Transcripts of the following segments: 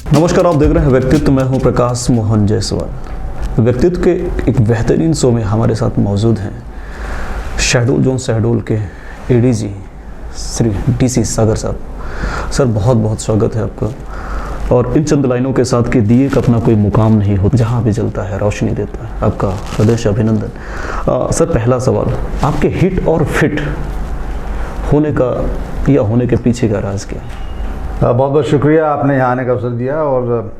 नमस्कार, आप देख रहे हैं व्यक्तित्व। मैं हूं प्रकाश मोहन जायसवाल। व्यक्तित्व के एक बेहतरीन शो में हमारे साथ मौजूद हैं शहडोल जोन शहडोल के एडीजी श्री डीसी सागर साहब। सर, बहुत बहुत स्वागत है आपका। और इन चंद लाइनों के साथ कि दिए का अपना कोई मुकाम नहीं होता, जहाँ भी जलता है रोशनी देता है। आपका हृदय से अभिनंदन। सर, पहला सवाल, आपके हिट और फिट होने का या होने के पीछे का राज क्या है? बहुत बहुत शुक्रिया, आपने यहाँ आने का अवसर दिया और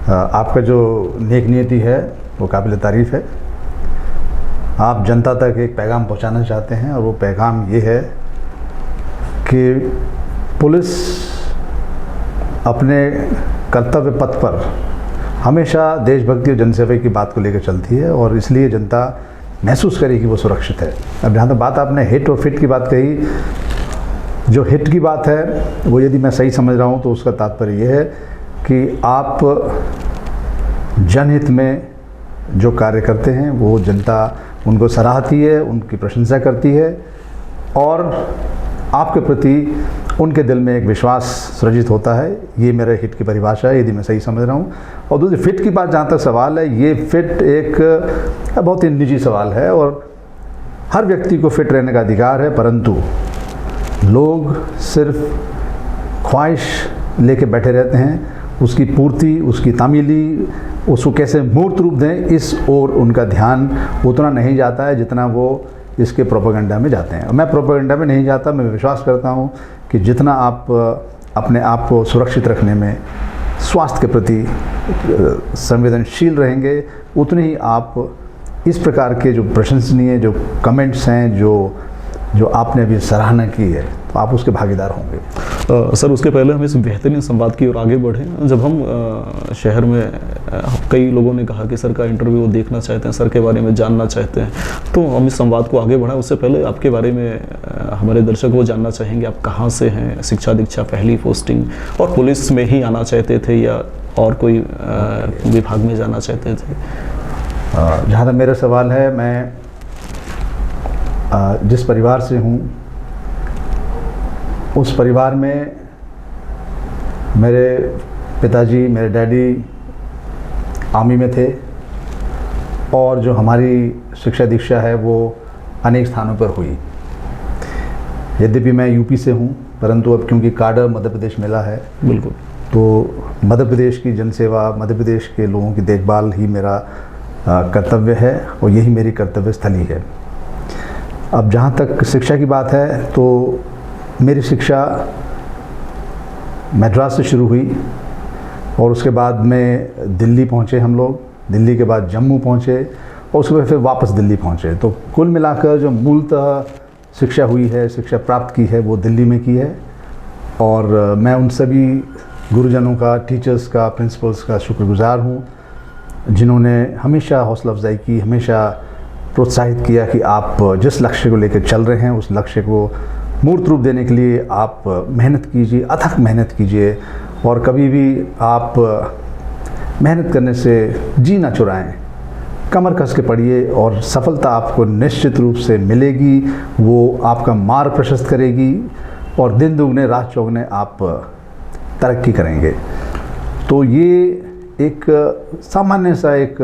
आपका जो नेक नीयति है वो काबिल तारीफ़ है। आप जनता तक एक पैगाम पहुँचाना चाहते हैं और वो पैगाम ये है कि पुलिस अपने कर्तव्य पथ पर हमेशा देशभक्ति और जनसेवा की बात को लेकर चलती है और इसलिए जनता महसूस करे कि वो सुरक्षित है। अब जहाँ तक बात आपने हिट और फिट की बात कही, जो हिट की बात है वो यदि मैं सही समझ रहा हूँ तो उसका तात्पर्य ये है कि आप जनहित में जो कार्य करते हैं वो जनता उनको सराहती है, उनकी प्रशंसा करती है और आपके प्रति उनके दिल में एक विश्वास सृजित होता है। ये मेरे हिट की परिभाषा है, यदि मैं सही समझ रहा हूँ। और दूसरी फिट की बात जहाँ तक सवाल है, ये फिट एक बहुत ही निजी सवाल है और हर व्यक्ति को फिट रहने का अधिकार है, परंतु लोग सिर्फ ख्वाहिश लेके बैठे रहते हैं। उसकी पूर्ति, उसकी तामीली, उसको कैसे मूर्त रूप दें, इस ओर उनका ध्यान उतना नहीं जाता है जितना वो इसके प्रोपेगेंडा में जाते हैं। मैं प्रोपेगेंडा में नहीं जाता। मैं विश्वास करता हूँ कि जितना आप अपने आप को सुरक्षित रखने में स्वास्थ्य के प्रति संवेदनशील रहेंगे, उतने ही आप इस प्रकार के जो प्रशंसनीय जो कमेंट्स हैं, जो आपने अभी सराहना की है, तो आप उसके भागीदार होंगे। सर, उसके पहले हम इस बेहतरीन संवाद की ओर आगे बढ़ें। जब हम शहर में कई लोगों ने कहा कि सर का इंटरव्यू देखना चाहते हैं, सर के बारे में जानना चाहते हैं, तो हम इस संवाद को आगे बढ़ाएं। उससे पहले आपके बारे में हमारे दर्शक वो जानना चाहेंगे, आप कहाँ से हैं, शिक्षा दीक्षा, पहली पोस्टिंग, और पुलिस में ही आना चाहते थे या और कोई विभाग में जाना चाहते थे? जहाँ तक मेरा सवाल है, मैं जिस परिवार से हूँ उस परिवार में मेरे पिताजी, मेरे डैडी आर्मी में थे और जो हमारी शिक्षा दीक्षा है वो अनेक स्थानों पर हुई। यद्यपि मैं यूपी से हूँ, परंतु अब क्योंकि काडर मध्य प्रदेश मिला है, बिल्कुल, तो मध्य प्रदेश की जनसेवा, मध्य प्रदेश के लोगों की देखभाल ही मेरा कर्तव्य है और यही मेरी कर्तव्य स्थली है। अब जहाँ तक शिक्षा की बात है, तो मेरी शिक्षा मद्रास से शुरू हुई और उसके बाद में दिल्ली पहुँचे हम लोग। दिल्ली के बाद जम्मू पहुँचे और उसके बाद फिर वापस दिल्ली पहुँचे। तो कुल मिलाकर जो मूलतः शिक्षा हुई है, शिक्षा प्राप्त की है, वो दिल्ली में की है। और मैं उन सभी गुरुजनों का, टीचर्स का, प्रिंसिपल्स का शुक्रगुजार हूँ जिन्होंने हमेशा हौसला अफजाई की, हमेशा प्रोत्साहित किया कि आप जिस लक्ष्य को लेकर चल रहे हैं उस लक्ष्य को मूर्त रूप देने के लिए आप मेहनत कीजिए, अथक मेहनत कीजिए और कभी भी आप मेहनत करने से जी ना चुराएं, कमर कस के पढ़िए और सफलता आपको निश्चित रूप से मिलेगी। वो आपका मार्ग प्रशस्त करेगी और दिन दुगने रात चौगने आप तरक्की करेंगे। तो ये एक सामान्य सा एक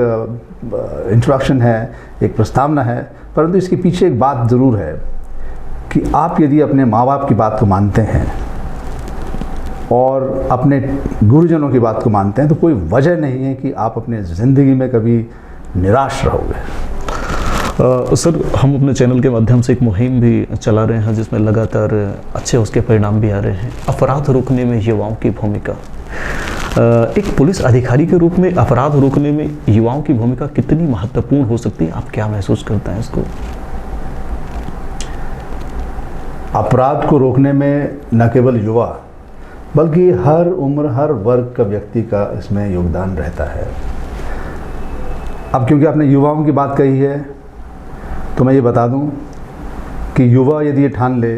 इंट्रोडक्शन है, एक प्रस्तावना है, परंतु इसके पीछे एक बात ज़रूर है कि आप यदि अपने माँ बाप की बात को मानते हैं और अपने गुरुजनों की बात को मानते हैं, तो कोई वजह नहीं है कि आप अपने ज़िंदगी में कभी निराश रहोगे। सर, हम अपने चैनल के माध्यम से एक मुहिम भी चला रहे हैं जिसमें लगातार अच्छे उसके परिणाम भी आ रहे हैं। अपराध रोकने में युवाओं की भूमिका, एक पुलिस अधिकारी के रूप में अपराध रोकने में युवाओं की भूमिका कितनी महत्वपूर्ण हो सकती है? आप क्या महसूस करते हैं इसको? अपराध को रोकने में न केवल युवा बल्कि हर उम्र, हर वर्ग का व्यक्ति का इसमें योगदान रहता है। अब क्योंकि आपने युवाओं की बात कही है, तो मैं ये बता दूं कि युवा यदि ये ठान ले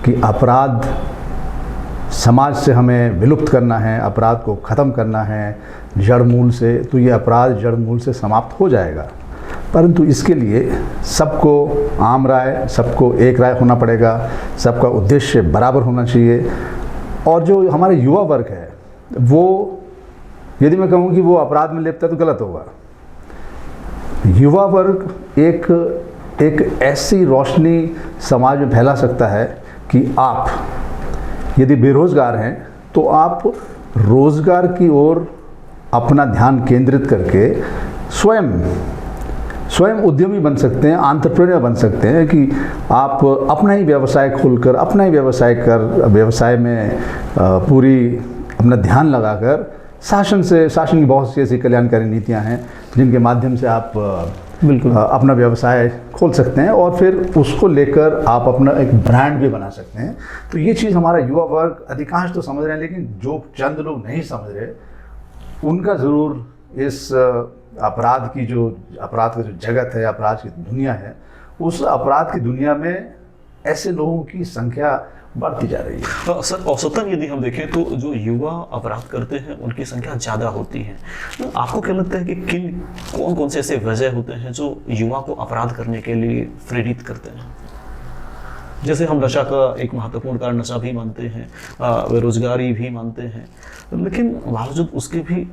कि अपराध समाज से हमें विलुप्त करना है, अपराध को ख़त्म करना है जड़ मूल से, तो ये अपराध जड़ मूल से समाप्त हो जाएगा। परंतु इसके लिए सबको आम राय, सबको एक राय होना पड़ेगा, सबका उद्देश्य बराबर होना चाहिए। और जो हमारे युवा वर्ग है वो यदि मैं कहूँ कि वो अपराध में लिप्त है तो गलत होगा। युवा वर्ग एक ऐसी रोशनी समाज में फैला सकता है कि आप यदि बेरोजगार हैं तो आप रोजगार की ओर अपना ध्यान केंद्रित करके स्वयं उद्यमी बन सकते हैं, एंटरप्रेन्योर बन सकते हैं कि आप अपना ही व्यवसाय खोलकर, अपना ही व्यवसाय में पूरी अपना ध्यान लगाकर शासन की बहुत सी ऐसी कल्याणकारी नीतियां हैं जिनके माध्यम से आप बिल्कुल अपना व्यवसाय खोल सकते हैं और फिर उसको लेकर आप अपना एक ब्रांड भी बना सकते हैं। तो ये चीज़ हमारा युवा वर्ग अधिकांश तो समझ रहे हैं, लेकिन जो चंद लोग नहीं समझ रहे उनका ज़रूर इस अपराध का जो जगत है, अपराध की दुनिया है, उस अपराध की दुनिया में ऐसे लोगों की संख्या बढ़ती जा रही है। सर, औसतन यदि हम देखें तो जो युवा अपराध करते हैं उनकी संख्या ज़्यादा होती है। तो आपको क्या लगता है कि कौन कौन से ऐसे वजह होते हैं जो युवा को अपराध करने के लिए प्रेरित करते हैं? जैसे हम नशा का एक महत्वपूर्ण कारण नशा भी मानते हैं, बेरोजगारी भी मानते हैं, लेकिन बावजूद उसके भी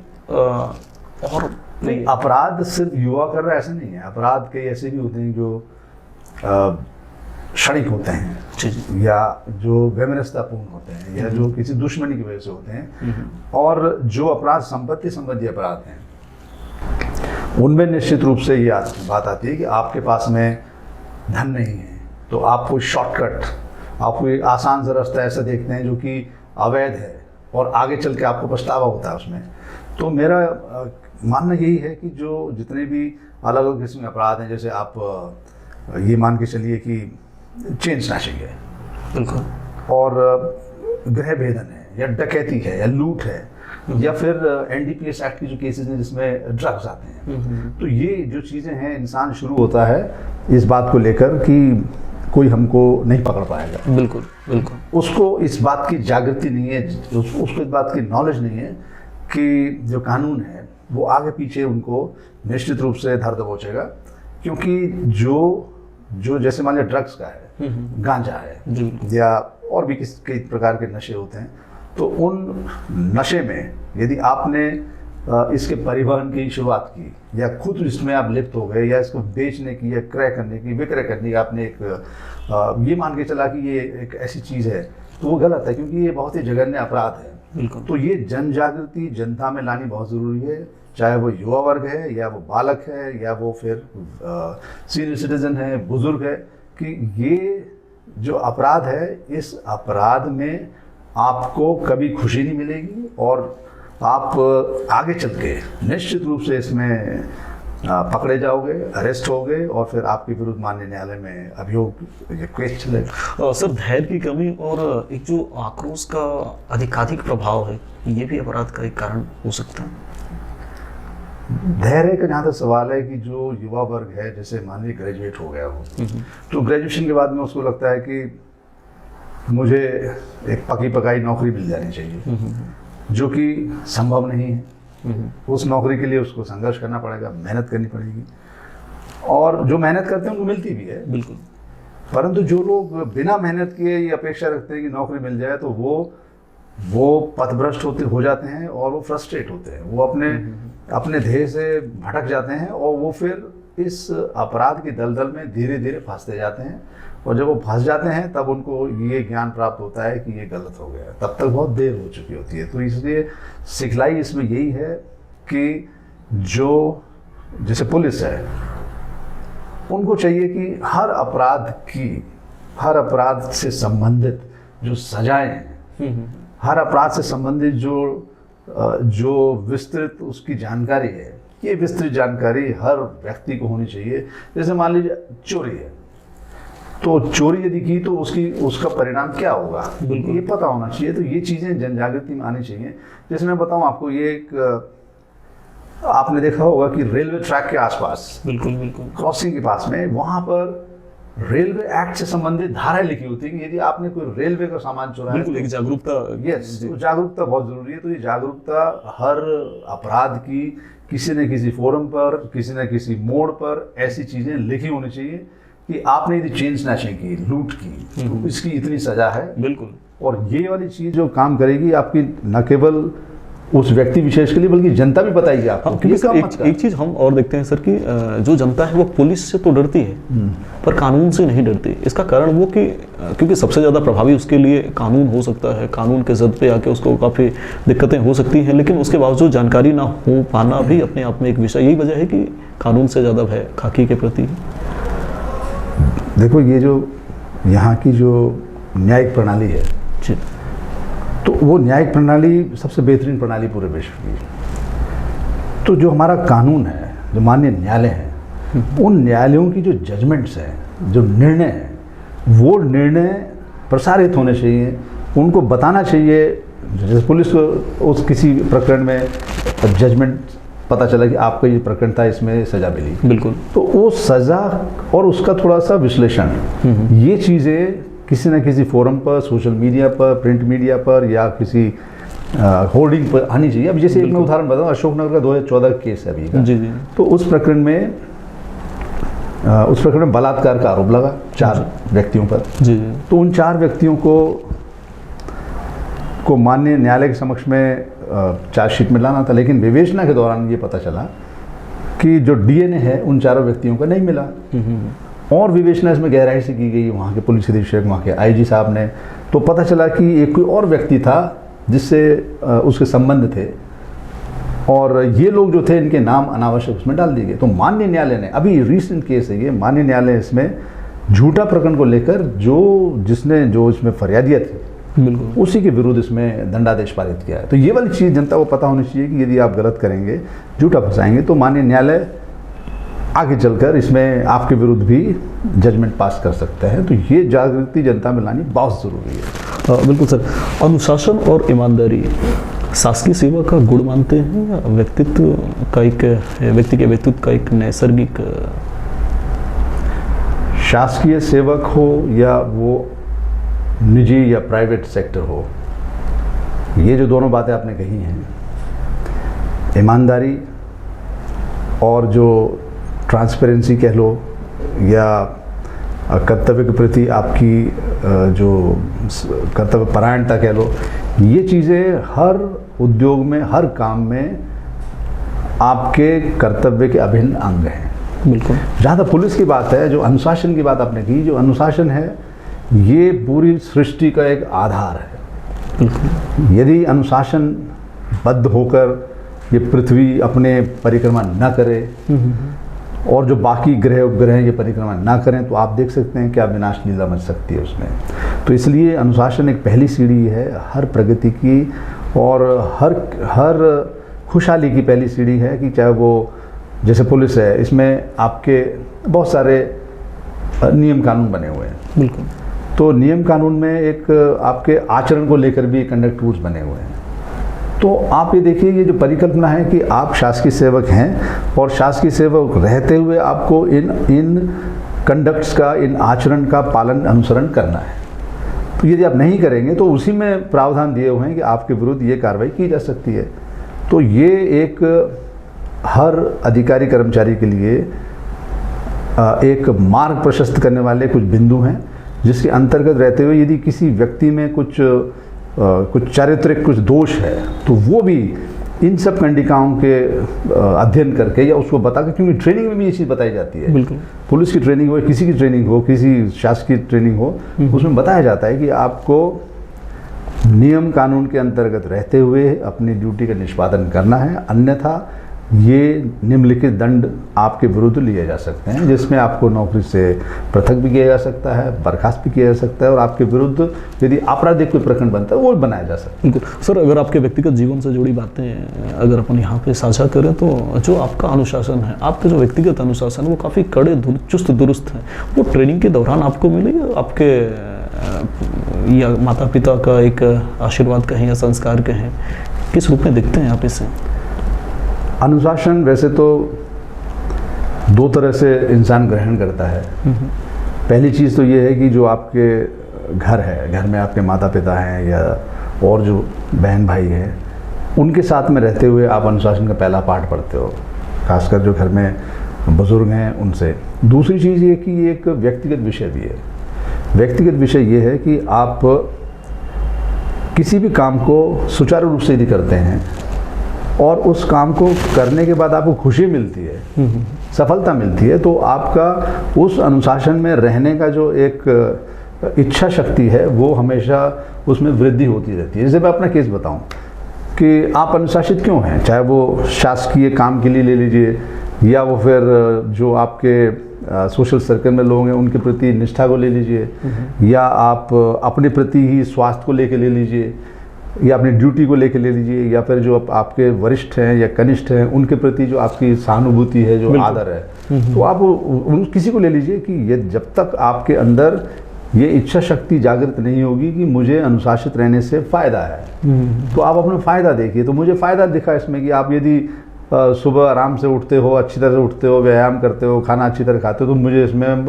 और अपराध सिर्फ युवा कर रहा है ऐसा नहीं है। अपराध कई ऐसे भी होते हैं जो क्षणिक होते हैं या जो वैमनस्यतापूर्ण होते हैं या जो किसी दुश्मनी की वजह से होते हैं, और जो अपराध संपत्ति संबंधी अपराध हैं उनमें निश्चित रूप से ये बात आती है कि आपके पास में धन नहीं है तो आप कोई शॉर्टकट, आप कोई आसान सा रास्ता ऐसा देखते हैं जो कि अवैध है और आगे चल के आपको पछतावा होता है उसमें। तो मेरा मानना यही है कि जो जितने भी अलग अलग किस्म के अपराध हैं, जैसे आप ये मान के चलिए कि चेन स्नैचिंग है, बिल्कुल, और गृह भेदन है या डकैती है या लूट है या फिर NDPS एक्ट की जो केसेस हैं जिसमें ड्रग्स आते हैं, तो ये जो चीज़ें हैं इंसान शुरू होता है इस बात को लेकर कि कोई हमको नहीं पकड़ पाएगा। बिल्कुल बिल्कुल, उसको इस बात की जागृति नहीं है, उसको इस बात की नॉलेज नहीं है कि जो कानून है वो आगे पीछे उनको निश्चित रूप से धर दबोचेगा। क्योंकि जो जैसे मान लिया ड्रग्स का है, गांजा है या और भी कई प्रकार के नशे होते हैं, तो उन नशे में यदि आपने इसके परिवहन की शुरुआत की या खुद इसमें आप लिप्त हो गए या इसको बेचने की या विक्रय करने की आपने एक ये मान के चला कि ये एक ऐसी चीज़ है, तो वो गलत है, क्योंकि ये बहुत ही जघन्य अपराध है। तो ये जन जागृति जनता में लानी बहुत ज़रूरी है, चाहे वो युवा वर्ग है या वो बालक है या वो फिर सीनियर सिटीजन है, बुजुर्ग है, कि ये जो अपराध है इस अपराध में आपको कभी खुशी नहीं मिलेगी और आप आगे चल के निश्चित रूप से इसमें पकड़े जाओगे, अरेस्ट होगे और फिर आपके विरुद्ध माननीय न्यायालय में अभियोग केस चलेगा। सर, धैर्य की कमी और एक जो आक्रोश का अधिकाधिक प्रभाव है, ये भी अपराध का एक कारण हो सकता है। धैर्य का जहाँ तक सवाल है कि जो युवा वर्ग है, जैसे मान लीजिए ग्रेजुएट हो गया हो, तो ग्रेजुएशन के बाद में उसको लगता है कि मुझे एक पकी पकाई नौकरी मिल जानी चाहिए, जो कि संभव नहीं है। उस नौकरी के लिए उसको संघर्ष करना पड़ेगा, मेहनत करनी पड़ेगी, और जो मेहनत करते हैं उनको मिलती भी है, बिल्कुल। परंतु जो लोग बिना मेहनत किए ये अपेक्षा रखते हैं कि नौकरी मिल जाए, तो वो पथभ्रष्ट हो जाते हैं और वो फ्रस्ट्रेट होते हैं, वो अपने ध्येय से भटक जाते हैं और वो फिर इस अपराध की दलदल में धीरे धीरे फंसते जाते हैं। और जब वो फंस जाते हैं तब उनको ये ज्ञान प्राप्त होता है कि ये गलत हो गया, तब तक बहुत देर हो चुकी होती है। तो इसलिए सिखलाई इसमें यही है कि जो जैसे पुलिस है, उनको चाहिए कि हर अपराध से संबंधित जो सजाएं हैं, हर अपराध से संबंधित जो विस्तृत उसकी जानकारी है, ये विस्तृत जानकारी हर व्यक्ति को होनी चाहिए। जैसे मान लीजिए चोरी है, तो चोरी यदि की तो उसका परिणाम क्या होगा, ये पता होना चाहिए। तो ये चीज़ें जन जागृति में आनी चाहिए। जैसे मैं बताऊं आपको, ये एक आपने देखा होगा कि रेलवे ट्रैक के आसपास, बिल्कुल क्रॉसिंग के पास में, वहां पर रेलवे एक्ट से संबंधित धाराएं लिखी होती है कि यदि आपने कोई रेलवे का सामान चुराया, बिल्कुल एक जागरूकता, यस, तो जागरूकता बहुत जरूरी है। तो ये जागरूकता हर अपराध की किसी न किसी फोरम पर, किसी न किसी मोड़ पर ऐसी चीजें लिखी होनी चाहिए कि आपने यदि चेन स्नैचिंग की, लूट की, तो इसकी इतनी सजा है, बिल्कुल। और ये वाली चीज जो काम करेगी, आपकी न केवल उस व्यक्ति विशेष के लिए, बल्कि जनता भी बताएगी आपको। हाँ, क्योंकि सर एक चीज़ हम और देखते हैं सर कि जो जनता है वो पुलिस से तो डरती है पर कानून से नहीं डरती। इसका कारण वो कि क्योंकि सबसे ज़्यादा प्रभावी उसके लिए कानून हो सकता है, कानून के जद पे आके उसको काफ़ी दिक्कतें हो सकती हैं, लेकिन उसके बावजूद जानकारी ना हो पाना भी अपने आप में एक विषय। यही वजह है कि कानून से ज़्यादा भय खाकी के प्रति। देखो, ये जो यहाँ की जो न्यायिक प्रणाली है जी, तो वो न्यायिक प्रणाली सबसे बेहतरीन प्रणाली पूरे विश्व की। तो जो हमारा कानून है, जो माननीय न्यायालय हैं, उन न्यायालयों की जो जजमेंट्स हैं, जो निर्णय हैं, वो निर्णय प्रसारित होने चाहिए, उनको बताना चाहिए। जैसे पुलिस को उस किसी प्रकरण में जजमेंट पता चला कि आपका ये प्रकरण था, इसमें सज़ा मिली, बिल्कुल, तो वो सज़ा और उसका थोड़ा सा विश्लेषण, ये चीज़ें किसी न किसी फोरम पर, सोशल मीडिया पर, प्रिंट मीडिया पर या किसी होर्डिंग पर आनी चाहिए। अब जैसे एक मैं उदाहरण बताऊँ, अशोकनगर का 2014 केस है अभी का, जी जी, तो उस प्रकरण में बलात्कार का आरोप लगा 4 व्यक्तियों पर, जी जी, तो उन 4 व्यक्तियों को माननीय न्यायालय के समक्ष में चार्जशीट में लाना था, लेकिन विवेचना के दौरान ये पता चला कि जो डीएनए है उन 4 व्यक्तियों का नहीं मिला, और विवेचना इसमें गहराई से की गई वहाँ के पुलिस अधीक्षक, वहाँ के आईजी साहब ने, तो पता चला कि एक कोई और व्यक्ति था जिससे उसके संबंध थे, और ये लोग जो थे इनके नाम अनावश्यक उसमें डाल दिए गए। तो माननीय न्यायालय ने, अभी रिसेंट केस है ये, माननीय न्यायालय इसमें झूठा प्रकरण को लेकर जो इसमें फरियादिया थी, बिल्कुल, उसी के विरुद्ध इसमें दंडादेश पारित किया है। तो ये वाली चीज़ जनता को पता होनी चाहिए कि यदि आप गलत करेंगे, झूठा फंसाएंगे, तो माननीय न्यायालय आगे चलकर इसमें आपके विरुद्ध भी जजमेंट पास कर सकते हैं। तो ये जागृति जनता में लानी बहुत ज़रूरी है। बिल्कुल सर। अनुशासन और ईमानदारी शासकीय सेवा का गुण मानते हैं या व्यक्ति के व्यक्तित्व का एक नैसर्गिक? शासकीय सेवक हो या वो निजी या प्राइवेट सेक्टर हो, ये जो दोनों बातें आपने कही हैं, ईमानदारी और जो ट्रांसपेरेंसी कह लो या कर्तव्य के प्रति आपकी जो कर्तव्य परायणता कह लो, ये चीज़ें हर उद्योग में, हर काम में आपके कर्तव्य के अभिन्न अंग हैं। बिल्कुल। जहाँ तक पुलिस की बात है, जो अनुशासन की बात आपने की, जो अनुशासन है ये पूरी सृष्टि का एक आधार है। बिल्कुल। यदि अनुशासन बद्ध होकर ये पृथ्वी अपने परिक्रमा न करे और जो बाकी ग्रह उपग्रह ये परिक्रमा ना करें, तो आप देख सकते हैं कि आप विनाश लीला मच सकती है उसमें। तो इसलिए अनुशासन एक पहली सीढ़ी है हर प्रगति की, और हर खुशहाली की पहली सीढ़ी है कि चाहे वो जैसे पुलिस है, इसमें आपके बहुत सारे नियम कानून बने हुए हैं। बिल्कुल। तो नियम कानून में एक आपके आचरण को लेकर भी कंडक्ट रूल्स बने हुए हैं। तो आप ये देखिए, ये जो परिकल्पना है कि आप शासकीय सेवक हैं और शासकीय सेवक रहते हुए आपको इन कंडक्ट्स का, इन आचरण का पालन, अनुसरण करना है। तो यदि आप नहीं करेंगे तो उसी में प्रावधान दिए हुए हैं कि आपके विरुद्ध ये कार्रवाई की जा सकती है। तो ये एक हर अधिकारी कर्मचारी के लिए एक मार्ग प्रशस्त करने वाले कुछ बिंदु हैं, जिसके अंतर्गत रहते हुए यदि किसी व्यक्ति में कुछ चारित्रिक कुछ दोष है, तो वो भी इन सब कंडिकाओं के अध्ययन करके या उसको बता के, क्योंकि ट्रेनिंग में भी ये चीज़ बताई जाती है। बिल्कुल। पुलिस की ट्रेनिंग हो, किसी की ट्रेनिंग हो, किसी शासकीय ट्रेनिंग हो, उसमें बताया जाता है कि आपको नियम कानून के अंतर्गत रहते हुए अपनी ड्यूटी का निष्पादन करना है, अन्यथा ये निम्नलिखित दंड आपके विरुद्ध लिए जा सकते हैं, जिसमें आपको नौकरी से पृथक भी किया जा सकता है, बर्खास्त भी किया जा सकता है, और आपके विरुद्ध यदि आपराधिक कोई प्रकरण बनता है वो भी बनाया जा सकता है। सर, अगर आपके व्यक्तिगत जीवन से जुड़ी बातें अगर अपन यहाँ पे साझा करें, तो जो आपका अनुशासन है, आपका जो व्यक्तिगत अनुशासन है, वो काफ़ी कड़े चुस्त दुरुस्त है। वो ट्रेनिंग के दौरान आपको मिले या आपके या माता पिता का एक आशीर्वाद कहें या संस्कार कहें, किस रूप में दिखते हैं आप इसे? अनुशासन वैसे तो 2 तरह से इंसान ग्रहण करता है। पहली चीज़ तो ये है कि जो आपके घर है, घर में आपके माता पिता हैं या और जो बहन भाई हैं, उनके साथ में रहते हुए आप अनुशासन का पहला पाठ पढ़ते हो, खासकर जो घर में बुजुर्ग हैं उनसे। दूसरी चीज़ ये कि ये एक व्यक्तिगत विषय भी है। व्यक्तिगत विषय ये है कि आप किसी भी काम को सुचारू रूप से यदि करते हैं और उस काम को करने के बाद आपको खुशी मिलती है, सफलता मिलती है, तो आपका उस अनुशासन में रहने का जो एक इच्छा शक्ति है वो हमेशा उसमें वृद्धि होती रहती है। जैसे मैं अपना केस बताऊं कि आप अनुशासित क्यों हैं, चाहे वो शासकीय काम के लिए ले लीजिए या वो फिर जो आपके सोशल सर्कल में लोग हैं उनके प्रति निष्ठा को ले लीजिए, या आप अपने प्रति ही स्वास्थ्य को लेके ले लीजिए, या अपनी ड्यूटी को लेके ले लीजिए, या फिर जो आपके वरिष्ठ हैं या कनिष्ठ हैं उनके प्रति जो आपकी सहानुभूति है, जो आदर है, तो आप किसी को ले लीजिए कि ये जब तक आपके अंदर ये इच्छा शक्ति जागृत नहीं होगी कि मुझे अनुशासित रहने से फ़ायदा है, तो आप अपना फ़ायदा देखिए। तो मुझे फ़ायदा दिखा इसमें कि आप यदि सुबह आराम से उठते हो, अच्छी तरह से उठते हो, व्यायाम करते हो, खाना अच्छी तरह खाते हो, तो मुझे इसमें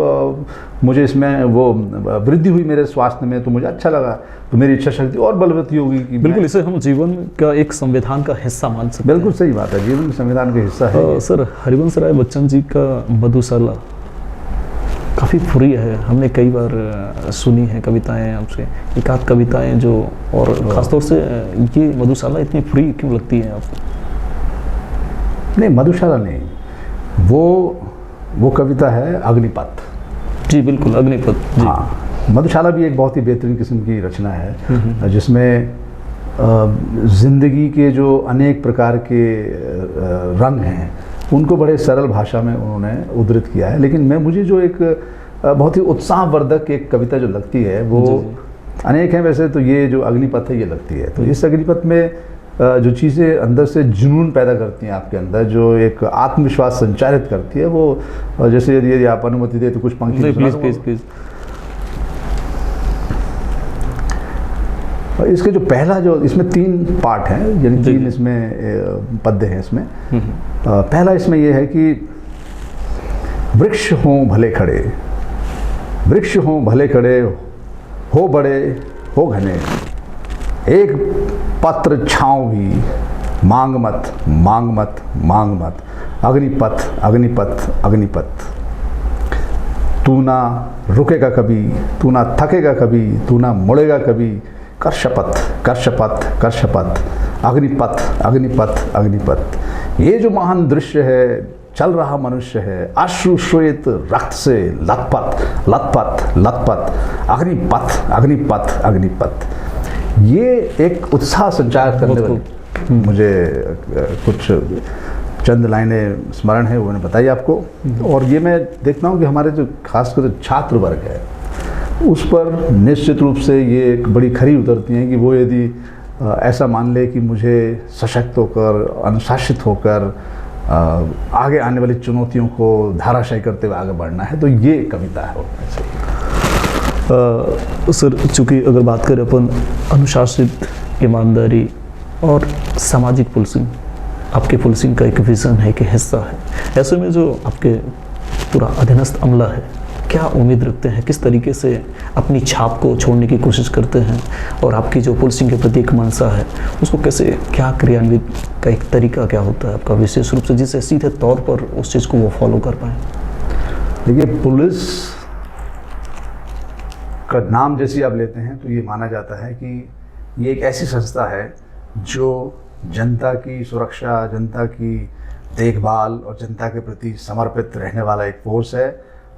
वो वृद्धि हुई मेरे स्वास्थ्य में, तो मुझे अच्छा लगा, तो मेरी इच्छा शक्ति और बलवती होगी कि बिल्कुल इसे हम जीवन का एक संविधान का हिस्सा मान सकते हैं। बिल्कुल सही बात है, जीवन संविधान का हिस्सा है। सर, हरिवंश राय बच्चन जी का मधुशाला काफ़ी प्रिय है, हमने कई बार सुनी है कविताएं आपसे, एक आध कविताएं जो, और ख़ासतौर से ये मधुशाला इतनी प्रिय क्यों लगती है आपको? नहीं, मधुशाला नहीं, वो कविता है अग्निपथ। जी बिल्कुल, अग्निपथ। हाँ, मधुशाला भी एक बहुत ही बेहतरीन किस्म की रचना है जिसमें जिंदगी के जो अनेक प्रकार के रंग हैं उनको बड़े सरल भाषा में उन्होंने उद्धृत किया है। लेकिन मुझे जो एक बहुत ही उत्साहवर्धक एक कविता जो लगती है वो अनेक हैं वैसे, तो ये जो अग्निपथ है ये लगती है। तो इस अग्निपथ में जो चीज़ें अंदर से जुनून पैदा करती हैं आपके अंदर, जो एक आत्मविश्वास संचारित करती है, वो जैसे यदि आप अनुमति दे तो कुछ पंक्ति प्लीज। इसके जो पहला, जो इसमें 3 पार्ट हैं, यानी 3 इसमें पद्य हैं इसमें। पहला इसमें यह है कि वृक्ष हों भले खड़े, वृक्ष हों भले खड़े, हो बड़े हो घने, एक पत्र छाँव भी, मांग मत मांग मत मांग मत, अग्निपथ अग्निपथ अग्निपथ। तू ना रुकेगा कभी, तू ना थकेगा कभी, तू ना मुड़ेगा कभी, कर शपथ कर शपथ कर शपथ, अग्निपथ अग्निपथ अग्निपथ। ये जो महान दृश्य है, चल रहा मनुष्य है, अश्रु श्वेत रक्त से लथपथ लथपथ लथपथ, अग्निपथ अग्निपथ अग्निपथ। ये एक उत्साह संचार करने वाली मुझे कुछ चंद लाइनें स्मरण है, वो मैंने बताई आपको। और ये मैं देखता हूँ कि हमारे जो खासकर छात्र वर्ग है उस पर निश्चित रूप से ये एक बड़ी खरी उतरती हैं कि वो यदि ऐसा मान ले कि मुझे सशक्त होकर, अनुशासित होकर आगे आने वाली चुनौतियों को धाराशायी करते हुए आगे बढ़ना है, तो ये कविता है। सर, चूँकि अगर बात करें अपन अनुशासित, ईमानदारी और सामाजिक पुलिसिंग, आपके पुलिसिंग का एक विज़न है, एक हिस्सा है, ऐसे में जो आपके पूरा अधीनस्थ अमला है, क्या उम्मीद रखते हैं, किस तरीके से अपनी छाप को छोड़ने की कोशिश करते हैं, और आपकी जो पुलिसिंग के प्रति एक मनसा है उसको कैसे, क्या क्रियान्वित का एक तरीका क्या होता है आपका विशेष रूप से, जिससे सीधे तौर पर उस चीज़ को वो फॉलो कर पाएँ? देखिए, पुलिस का नाम जैसे आप लेते हैं तो ये माना जाता है कि ये एक ऐसी संस्था है जो जनता की सुरक्षा, जनता की देखभाल और जनता के प्रति समर्पित रहने वाला एक फोर्स है।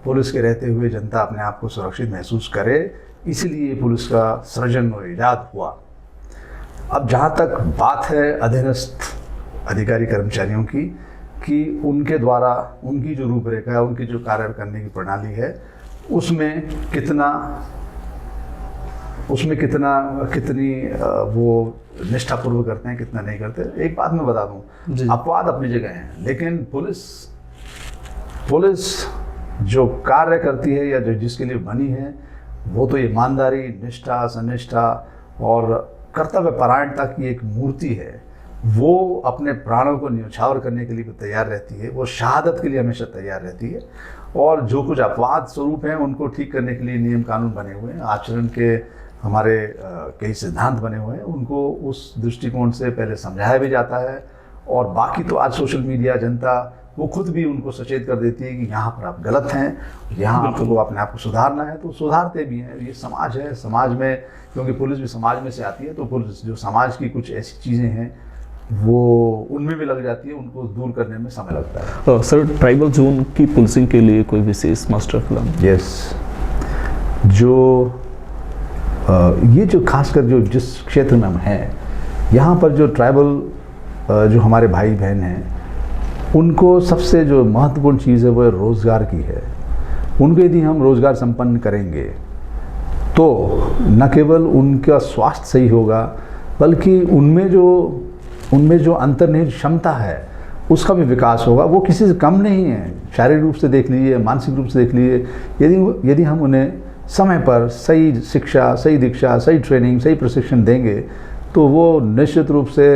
पुलिस के रहते हुए जनता अपने आप को सुरक्षित महसूस करे, इसलिए पुलिस का सृजन और ईजाद हुआ। अब जहाँ तक बात है अधीनस्थ अधिकारी कर्मचारियों की, कि उनके द्वारा उनकी जो रूपरेखा है, उनकी जो कार्य करने की प्रणाली है, उसमें कितनी वो निष्ठापूर्वक करते हैं, कितना नहीं करते। एक बात मैं बता दूं, अपवाद अपनी जगह हैं, लेकिन पुलिस जो कार्य करती है या जो जिसके लिए बनी है, वो तो ईमानदारी, निष्ठा, सनिष्ठा और कर्तव्य परायणता की एक मूर्ति है। वो अपने प्राणों को न्यौछावर करने के लिए भी तैयार रहती है, वो शहादत के लिए हमेशा तैयार रहती है, और जो कुछ अपवाद स्वरूप हैं उनको ठीक करने के लिए नियम कानून बने हुए हैं, आचरण के हमारे कई सिद्धांत बने हुए हैं, उनको उस दृष्टिकोण से पहले समझाया भी जाता है। और बाकी तो आज सोशल मीडिया, जनता वो खुद भी उनको सचेत कर देती है कि यहाँ पर आप गलत हैं, यहाँ आपको अपने आप को सुधारना है, तो सुधारते भी हैं। ये समाज है, समाज में, क्योंकि पुलिस भी समाज में से आती है, तो पुलिस जो समाज की कुछ ऐसी चीज़ें हैं वो उनमें भी लग जाती है, उनको दूर करने में समय लगता है। सर, ट्राइबल जोन की पुलिसिंग के लिए कोई विशेष मास्टर प्लान? यस, जो ये जो खासकर जो जिस क्षेत्र में हम हैं, यहाँ पर जो ट्राइबल जो हमारे भाई बहन हैं, उनको सबसे जो महत्वपूर्ण चीज़ है वो रोज़गार की है। उनको यदि हम रोज़गार संपन्न करेंगे तो न केवल उनका स्वास्थ्य सही होगा, बल्कि उनमें जो अंतर्निहित क्षमता है उसका भी विकास होगा। वो किसी से कम नहीं है, शारीरिक रूप से देख लीजिए, मानसिक रूप से देख लीजिए। यदि हम उन्हें समय पर सही शिक्षा, सही दीक्षा, सही ट्रेनिंग, सही प्रशिक्षण देंगे तो वो निश्चित रूप से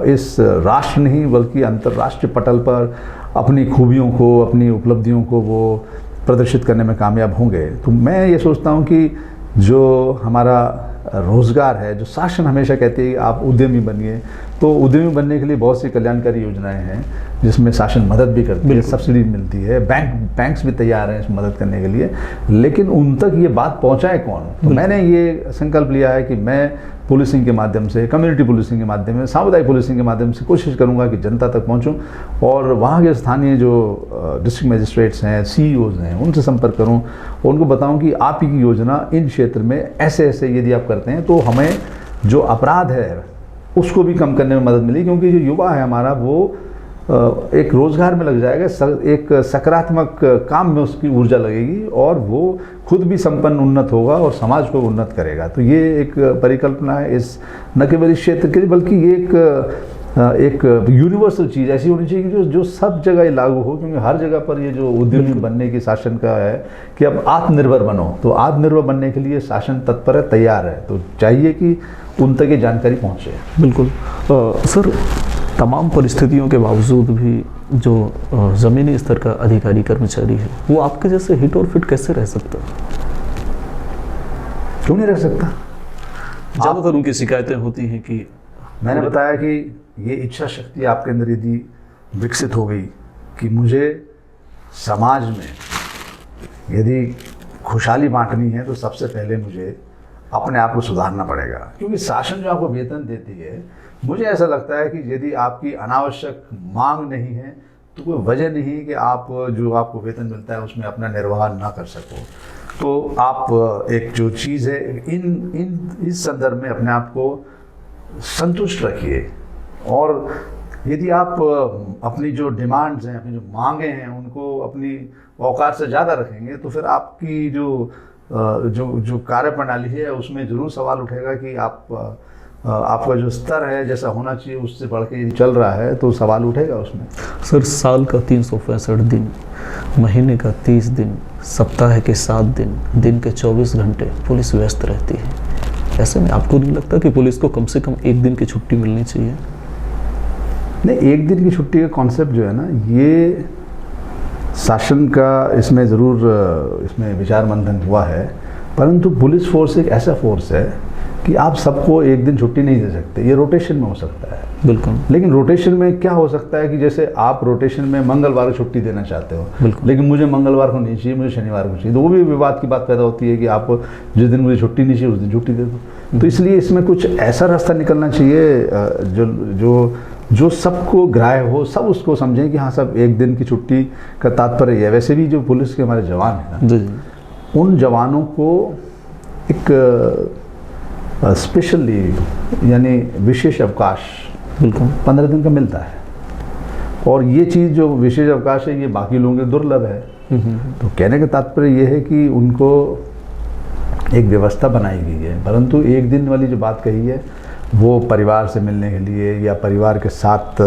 इस राष्ट्र नहीं बल्कि अंतर्राष्ट्रीय पटल पर अपनी खूबियों को, अपनी उपलब्धियों को वो प्रदर्शित करने में कामयाब होंगे। तो मैं ये सोचता हूँ कि जो हमारा रोज़गार है, जो शासन हमेशा कहती है कि आप उद्यमी बनिए, तो उद्यमी बनने के लिए बहुत सी कल्याणकारी योजनाएं हैं जिसमें शासन मदद भी करती है, सब्सिडी मिलती है, बैंक्स भी तैयार हैं इस मदद करने के लिए। लेकिन उन तक ये बात पहुंचाए कौन? तो मैंने ये संकल्प लिया है कि मैं पुलिसिंग के माध्यम से, कम्युनिटी पुलिसिंग के माध्यम से, सामुदायिक पुलिसिंग के माध्यम से कोशिश करूंगा कि जनता तक पहुंचूं और वहाँ के स्थानीय जो डिस्ट्रिक्ट मजिस्ट्रेट्स हैं, CEOs हैं, उनसे संपर्क करूं और उनको बताऊं कि आप ही की योजना इन क्षेत्र में ऐसे ऐसे यदि आप करते हैं तो हमें जो अपराध है उसको भी कम करने में मदद मिली, क्योंकि जो युवा है हमारा वो एक रोज़गार में लग जाएगा, एक सकारात्मक काम में उसकी ऊर्जा लगेगी और वो खुद भी संपन्न उन्नत होगा और समाज को उन्नत करेगा। तो ये एक परिकल्पना है इस न केवल इस क्षेत्र के लिए बल्कि ये एक यूनिवर्सल चीज़ ऐसी होनी चाहिए कि जो सब जगह ये लागू हो, क्योंकि हर जगह पर ये जो उद्यमी बनने की शासन का है कि अब आत्मनिर्भर बनो, तो आत्मनिर्भर बनने के लिए शासन तत्पर है, तैयार है। तो चाहिए कि उन तक ये जानकारी पहुँचे। बिल्कुल। सर, तमाम परिस्थितियों के बावजूद भी जो ज़मीनी स्तर का अधिकारी कर्मचारी है वो आपके जैसे हिट और फिट कैसे रह सकता? क्यों नहीं रह सकता? ज़्यादातर उनकी शिकायतें होती हैं कि मैंने बताया कि ये इच्छा शक्ति आपके अंदर यदि विकसित हो गई कि मुझे समाज में यदि खुशहाली बांटनी है तो सबसे पहले मुझे अपने आप को सुधारना पड़ेगा, क्योंकि शासन जो आपको वेतन देती है, मुझे ऐसा लगता है कि यदि आपकी अनावश्यक मांग नहीं है तो कोई वजह नहीं कि आप जो आपको वेतन मिलता है उसमें अपना निर्वाह ना कर सको। तो आप एक जो चीज़ है इस संदर्भ में अपने आप को संतुष्ट रखिए और यदि आप अपनी जो डिमांड्स हैं, अपनी जो मांगे हैं, उनको अपनी औकात से ज़्यादा रखेंगे तो फिर आपकी जो कार्य प्रणाली है उसमें ज़रूर सवाल उठेगा कि आपका जो स्तर है जैसा होना चाहिए उससे बढ़ के चल रहा है, तो सवाल उठेगा उसमें। सर, साल का 365 दिन, महीने का 30 दिन, सप्ताह के 7 दिन, दिन के 24 घंटे पुलिस व्यस्त रहती है। ऐसे में आपको नहीं लगता कि पुलिस को कम से कम एक दिन की छुट्टी मिलनी चाहिए? नहीं, एक दिन की छुट्टी का कॉन्सेप्ट जो है ना, ये शासन का इसमें ज़रूर इसमें विचार मंथन हुआ है, परंतु पुलिस फोर्स एक ऐसा फोर्स है कि आप सबको एक दिन छुट्टी नहीं दे सकते, ये रोटेशन में हो सकता है। बिल्कुल। लेकिन रोटेशन में क्या हो सकता है कि जैसे आप रोटेशन में मंगलवार को छुट्टी देना चाहते हो, लेकिन मुझे मंगलवार को नहीं चाहिए, मुझे शनिवार को चाहिए, तो वो भी विवाद की बात पैदा होती है कि आप जिस दिन मुझे छुट्टी नहीं चाहिए उस दिन छुट्टी दे दो। तो इसलिए इसमें कुछ ऐसा रास्ता निकलना चाहिए जो सबको ग्राह्य हो, सब उसको समझें कि हाँ सब एक दिन की छुट्टी का तात्पर्य है। वैसे भी जो पुलिस के हमारे जवान हैं ना, उन जवानों को एक स्पेशल लीव यानी विशेष अवकाश 15 दिन का मिलता है, और ये चीज़ जो विशेष अवकाश है ये बाकी लोगों के दुर्लभ है। तो कहने का तात्पर्य ये है कि उनको एक व्यवस्था बनाई गई है, परंतु एक दिन वाली जो बात कही है वो परिवार से मिलने के लिए या परिवार के साथ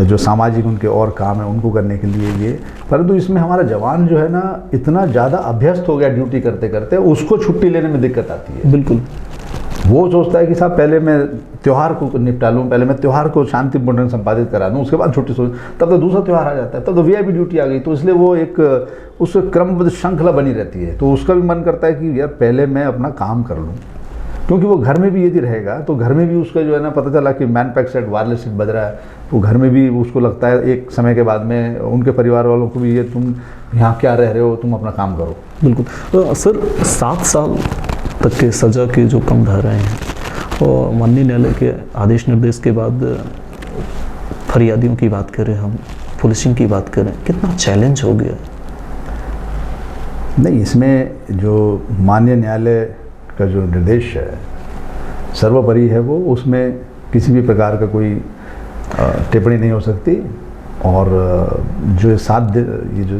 जो सामाजिक उनके और काम है उनको करने के लिए ये, परंतु इसमें हमारा जवान जो है ना इतना ज़्यादा अभ्यस्त हो गया ड्यूटी करते करते, उसको छुट्टी लेने में दिक्कत आती है। बिल्कुल। वो सोचता है कि साहब पहले मैं त्यौहार को निपटा लूँ, पहले मैं त्यौहार को शांतिपूर्ण संपादित करा दूँ, उसके बाद छुट्टी सोच, तब तो दूसरा त्यौहार आ जाता है, तब तो VIP ड्यूटी आ गई। तो इसलिए वो एक उस क्रमबद्ध श्रृंखला बनी रहती है। तो उसका भी मन करता है कि यार पहले मैं अपना काम कर लूँ, क्योंकि वो घर में भी यदि रहेगा तो घर में भी उसका जो है ना पता चला कि man pack set wireless set बज रहा है, तो घर में भी उसको लगता है एक समय के बाद में उनके परिवार वालों को भी ये तुम यहाँ क्या रह रहे हो, तुम अपना काम करो। बिल्कुल। तो सर 7 साल तक के सज़ा के जो कम धाराएँ हैं और माननीय न्यायालय के आदेश निर्देश के बाद फरियादियों की बात करें, हम पुलिसिंग की बात करें, कितना चैलेंज हो गया? नहीं, इसमें जो माननीय न्यायालय का जो निर्देश है सर्वोपरि है, वो उसमें किसी भी प्रकार का कोई टिप्पणी नहीं हो सकती। और जो ये जो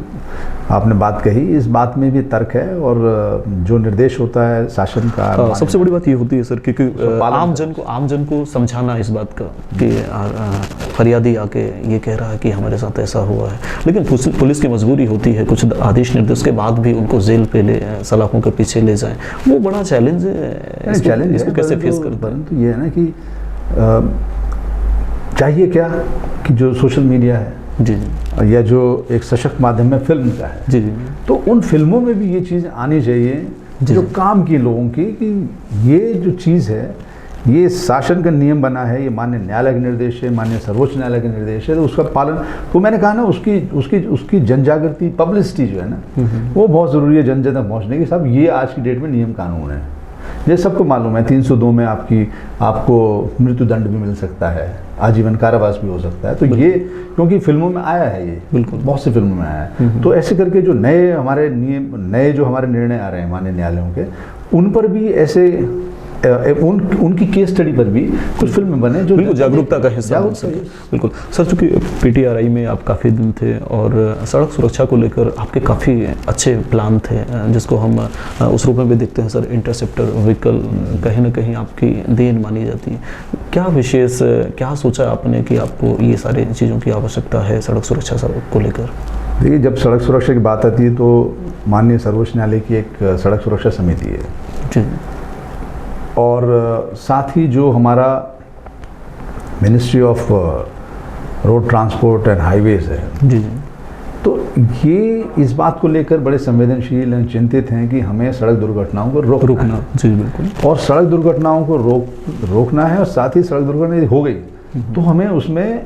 आपने बात कही, इस बात में भी तर्क है, और जो निर्देश होता है शासन का, सबसे बड़ी बात ये होती है सर, क्योंकि आम जन को समझाना इस बात का कि फरियादी आके ये कह रहा है कि हमारे साथ ऐसा हुआ है, लेकिन पुलिस की मजबूरी होती है कुछ आदेश निर्देश के बाद भी उनको जेल पे सलाखों के पीछे ले जाएं, वो बड़ा चैलेंज है। इसको कैसे फेस करते हैं? परंतु ये है ना कि चाहिए क्या कि जो सोशल मीडिया है जी जी, या जो एक सशक्त माध्यम में फिल्म का है जी जी, तो उन फिल्मों में भी ये चीज़ आनी चाहिए जो काम की लोगों की, कि ये जो चीज़ है, ये शासन का नियम बना है, ये माननीय न्यायालय के निर्देश है, माननीय सर्वोच्च न्यायालय के निर्देश है, तो उसका पालन, तो मैंने कहा ना, उसकी जन जागृति, पब्लिसिटी जो है ना, वो बहुत ज़रूरी है जन जन तक पहुँचने की। साहब, ये आज की डेट में नियम कानून है, ये सबको मालूम है। 302 में आपको मृत्यु दंड भी मिल सकता है, आजीवन कारावास भी हो सकता है। तो ये क्योंकि फिल्मों में आया है, ये बिल्कुल बहुत सी फिल्मों में आया है। तो ऐसे करके जो नए हमारे नियम, नए जो हमारे निर्णय आ रहे हैं माननीय न्यायालयों के, उन पर भी ऐसे उनकी केस स्टडी पर भी कुछ फिल्में बने जो बिल्कुल जागरूकता का हिस्सा बन सके। बिल्कुल सर, चूँकि पीटीआरआई में आप काफ़ी दिन थे और सड़क सुरक्षा को लेकर आपके काफ़ी अच्छे प्लान थे, जिसको हम उस रूप में भी देखते हैं सर, इंटरसेप्टर व्हीकल कहीं ना कहीं आपकी देन मानी जाती है। क्या विशेष, क्या सोचा आपने कि आपको ये सारी चीज़ों की आवश्यकता है सड़क सुरक्षा को लेकर? देखिए, जब सड़क सुरक्षा की बात आती है तो माननीय सर्वोच्च न्यायालय की एक सड़क सुरक्षा समिति है जी, और साथ ही जो हमारा ministry of road transport and highways है जी जी, तो ये इस बात को लेकर बड़े संवेदनशील एवं चिंतित हैं कि हमें सड़क दुर्घटनाओं को रोकना है। जी बिल्कुल, और सड़क दुर्घटनाओं को रोकना है, और साथ ही सड़क दुर्घटना यदि हो गई तो हमें उसमें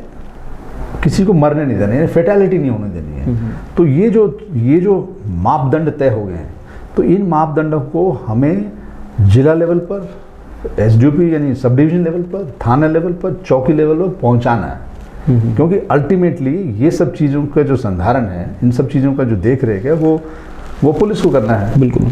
किसी को मरने नहीं देना है, फैटेलिटी नहीं होने देनी है। तो ये जो मापदंड तय हो गए हैं, तो इन मापदंडों को हमें जिला लेवल पर, एसडीओपी यानी सब डिवीजन लेवल पर, थाना लेवल पर, चौकी लेवल पर पहुंचाना है। क्योंकि अल्टीमेटली ये सब चीज़ों का जो संधारण है, इन सब चीज़ों का जो देख रेख है, वो पुलिस को करना है बिल्कुल